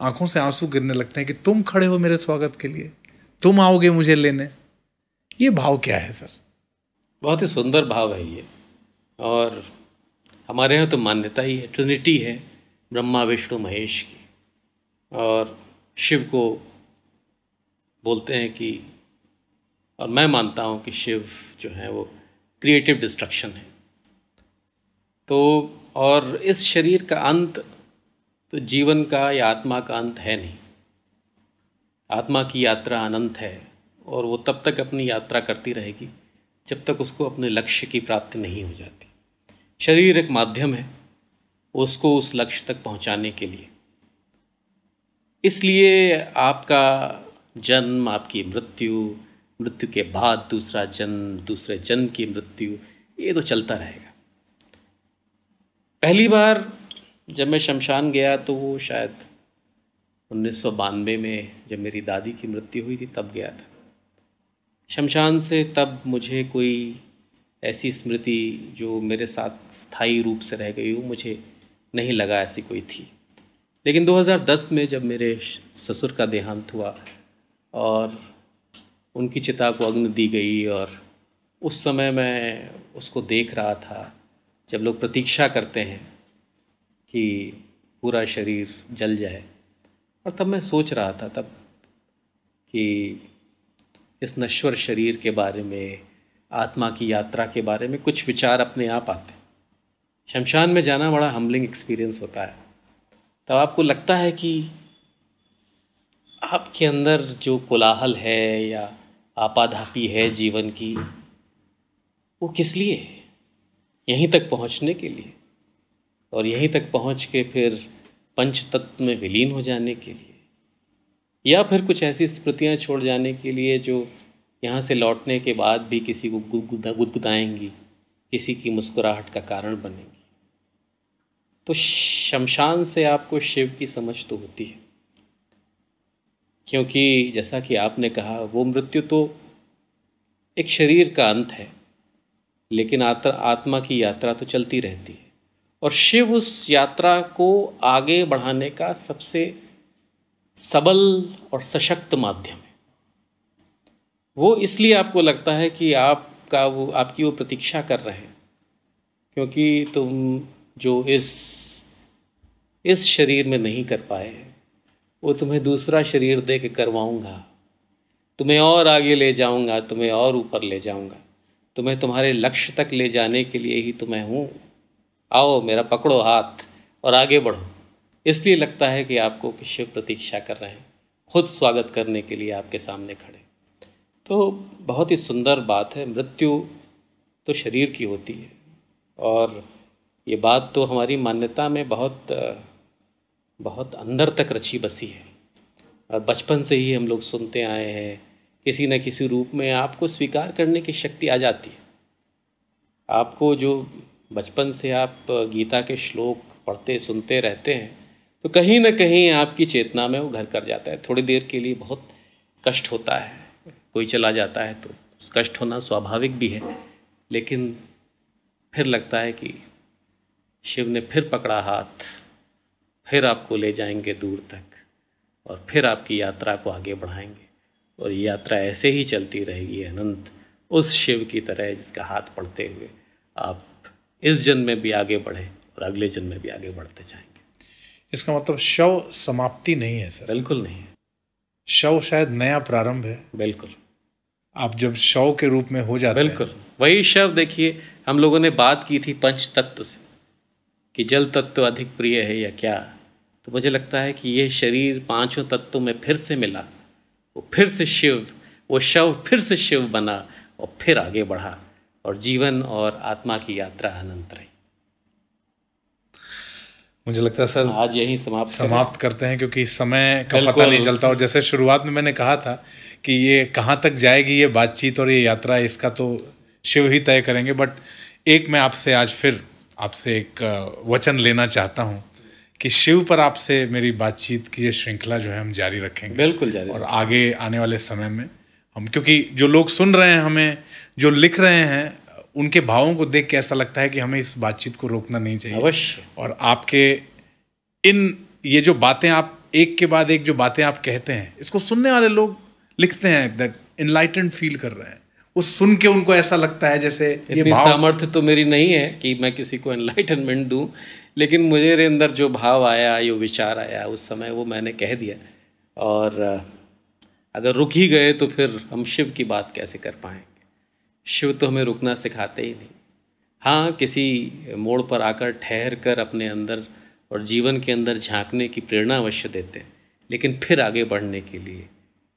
आंखों से आंसू गिरने लगते हैं कि तुम खड़े हो मेरे स्वागत के लिए, तुम आओगे मुझे लेने। ये भाव क्या है सर? बहुत ही सुंदर भाव है ये, और हमारे यहाँ तो मान्यता ही है, ट्रिनिटी है, ब्रह्मा विष्णु महेश की, और शिव को बोलते हैं कि, और मैं मानता हूँ कि शिव जो है वो क्रिएटिव डिस्ट्रक्शन है। तो और इस शरीर का अंत तो जीवन का या आत्मा का अंत है नहीं। आत्मा की यात्रा अनंत है और वो तब तक अपनी यात्रा करती रहेगी जब तक उसको अपने लक्ष्य की प्राप्ति नहीं हो जाती। शरीर एक माध्यम है उसको उस लक्ष्य तक पहुंचाने के लिए। इसलिए आपका जन्म, आपकी मृत्यु, मृत्यु के बाद दूसरा जन्म, दूसरे जन्म की मृत्यु, ये तो चलता रहेगा। पहली बार जब मैं शमशान गया तो वो शायद 1992 में जब मेरी दादी की मृत्यु हुई थी तब गया था शमशान से। तब मुझे कोई ऐसी स्मृति जो मेरे साथ स्थायी रूप से रह गई हो मुझे नहीं लगा ऐसी कोई थी। लेकिन 2010 में जब मेरे ससुर का देहांत हुआ और उनकी चिता को अग्नि दी गई, और उस समय मैं उसको देख रहा था जब लोग प्रतीक्षा करते हैं कि पूरा शरीर जल जाए, और तब मैं सोच रहा था तब कि इस नश्वर शरीर के बारे में, आत्मा की यात्रा के बारे में कुछ विचार अपने आप आते हैं। शमशान में जाना बड़ा हम्बलिंग एक्सपीरियंस होता है। तब आपको लगता है कि आपके अंदर जो कोलाहल है या आपाधापी है जीवन की, वो किस लिए? यहीं तक पहुंचने के लिए, और यहीं तक पहुंच के फिर पंच तत्व में विलीन हो जाने के लिए, या फिर कुछ ऐसी स्मृतियां छोड़ जाने के लिए जो यहाँ से लौटने के बाद भी किसी को गुदगुदाएंगी, किसी की मुस्कुराहट का कारण बनेंगी। तो शमशान से आपको शिव की समझ तो होती है, क्योंकि जैसा कि आपने कहा वो मृत्यु तो एक शरीर का अंत है, लेकिन आत्मा की यात्रा तो चलती रहती है, और शिव उस यात्रा को आगे बढ़ाने का सबसे सबल और सशक्त माध्यम है। वो इसलिए आपको लगता है कि आपकी वो प्रतीक्षा कर रहे हैं, क्योंकि तुम जो इस शरीर में नहीं कर पाए वो तुम्हें दूसरा शरीर दे के करवाऊँगा, तुम्हें और आगे ले जाऊँगा, तुम्हें और ऊपर ले जाऊँगा, तुम्हें तुम्हारे लक्ष्य तक ले जाने के लिए ही तो मैं हूँ। आओ मेरा पकड़ो हाथ और आगे बढ़ो। इसलिए लगता है कि आपको कि शिव प्रतीक्षा कर रहे हैं, खुद स्वागत करने के लिए आपके सामने खड़े। तो बहुत ही सुंदर बात है। मृत्यु तो शरीर की होती है, और ये बात तो हमारी मान्यता में बहुत बहुत अंदर तक रची बसी है, और बचपन से ही हम लोग सुनते आए हैं। किसी न किसी रूप में आपको स्वीकार करने की शक्ति आ जाती है। आपको जो बचपन से आप गीता के श्लोक पढ़ते सुनते रहते हैं, तो कहीं न कहीं आपकी चेतना में वो घर कर जाता है। थोड़ी देर के लिए बहुत कष्ट होता है, कोई चला जाता है तो कष्ट होना स्वाभाविक भी है, लेकिन फिर लगता है कि शिव ने फिर पकड़ा हाथ, फिर आपको ले जाएंगे दूर तक, और फिर आपकी यात्रा को आगे बढ़ाएंगे। और ये यात्रा ऐसे ही चलती रहेगी अनंत, उस शिव की तरह जिसका हाथ पढ़ते हुए आप इस जन्म में भी आगे बढ़े और अगले जन्म में भी आगे बढ़ते जाएंगे। इसका मतलब शव समाप्ति नहीं है सर? बिल्कुल नहीं है। शव शायद नया प्रारंभ है। बिल्कुल। आप जब शव के रूप में हो जाते हैं। बिल्कुल वही शव। देखिए हम लोगों ने बात की थी पंच तत्व से कि जल तत्व अधिक प्रिय है या क्या, तो मुझे लगता है कि ये शरीर पांचों तत्वों में फिर से मिला, वो फिर से शिव, वो शव फिर से शिव बना और फिर आगे बढ़ा और जीवन और आत्मा की यात्रा अनंत रही। मुझे लगता है सर आज यही समाप्त करते हैं, क्योंकि समय का पता नहीं चलता। और जैसे शुरुआत में मैंने कहा था कि ये कहाँ तक जाएगी ये बातचीत और ये यात्रा, इसका तो शिव ही तय करेंगे। बट एक मैं आपसे आज फिर आपसे एक वचन लेना चाहता हूँ कि शिव पर आपसे मेरी बातचीत की ये श्रृंखला जो है हम जारी रखेंगे। बिल्कुल जारी। और आगे आने वाले समय में हम, क्योंकि जो लोग सुन रहे हैं, हमें जो लिख रहे हैं, उनके भावों को देख के ऐसा लगता है कि हमें इस बातचीत को रोकना नहीं चाहिए। अवश्य। और आपके ये जो बातें आप एक के बाद एक जो बातें आप कहते हैं, इसको सुनने वाले लोग लिखते हैं दैट इनलाइटेंड फील कर रहे हैं। वो सुन के उनको ऐसा लगता है जैसे ये भाव। सामर्थ्य तो मेरी नहीं है कि मैं किसी को एनलाइटनमेंट दूं, लेकिन मुझे अंदर जो भाव आया, जो विचार आया उस समय, वो मैंने कह दिया। और अगर रुक ही गए तो फिर हम शिव की बात कैसे कर पाएंगे? शिव तो हमें रुकना सिखाते ही नहीं। हाँ, किसी मोड़ पर आकर ठहर कर अपने अंदर और जीवन के अंदर झांकने की प्रेरणा अवश्य देते हैं, लेकिन फिर आगे बढ़ने के लिए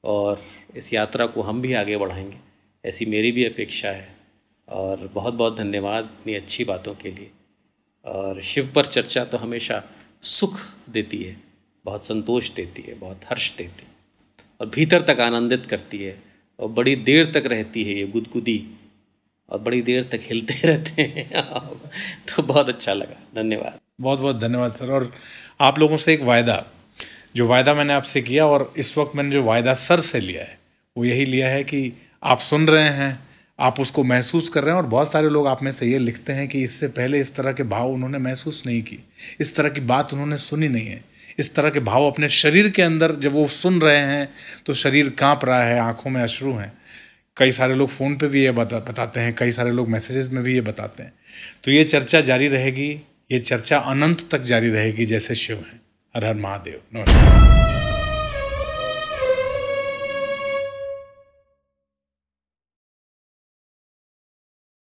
और इस यात्रा को हम भी आगे बढ़ाएंगे, ऐसी मेरी भी अपेक्षा है। और बहुत बहुत धन्यवाद इतनी अच्छी बातों के लिए। और शिव पर चर्चा तो हमेशा सुख देती है, बहुत संतोष देती है, बहुत हर्ष देती है और भीतर तक आनंदित करती है और बड़ी देर तक रहती है ये गुदगुदी और बड़ी देर तक हिलते रहते हैं। तो बहुत अच्छा लगा, धन्यवाद। बहुत बहुत धन्यवाद सर। और आप लोगों से एक वायदा, जो वायदा मैंने आपसे किया और इस वक्त मैंने जो वायदा सर से लिया है, वो यही लिया है कि आप सुन रहे हैं, आप उसको महसूस कर रहे हैं। और बहुत सारे लोग आप में से ये लिखते हैं कि इससे पहले इस तरह के भाव उन्होंने महसूस नहीं की, इस तरह की बात उन्होंने सुनी नहीं है, इस तरह के भाव अपने शरीर के अंदर जब वो सुन रहे हैं तो शरीर कांप रहा है, आंखों में अश्रु हैं। कई सारे लोग फ़ोन पे भी ये बताते हैं, कई सारे लोग मैसेजेस में भी ये बताते हैं। तो ये चर्चा जारी रहेगी, ये चर्चा अनंत तक जारी रहेगी जैसे शिव है। हर हर महादेव। नमस्कार।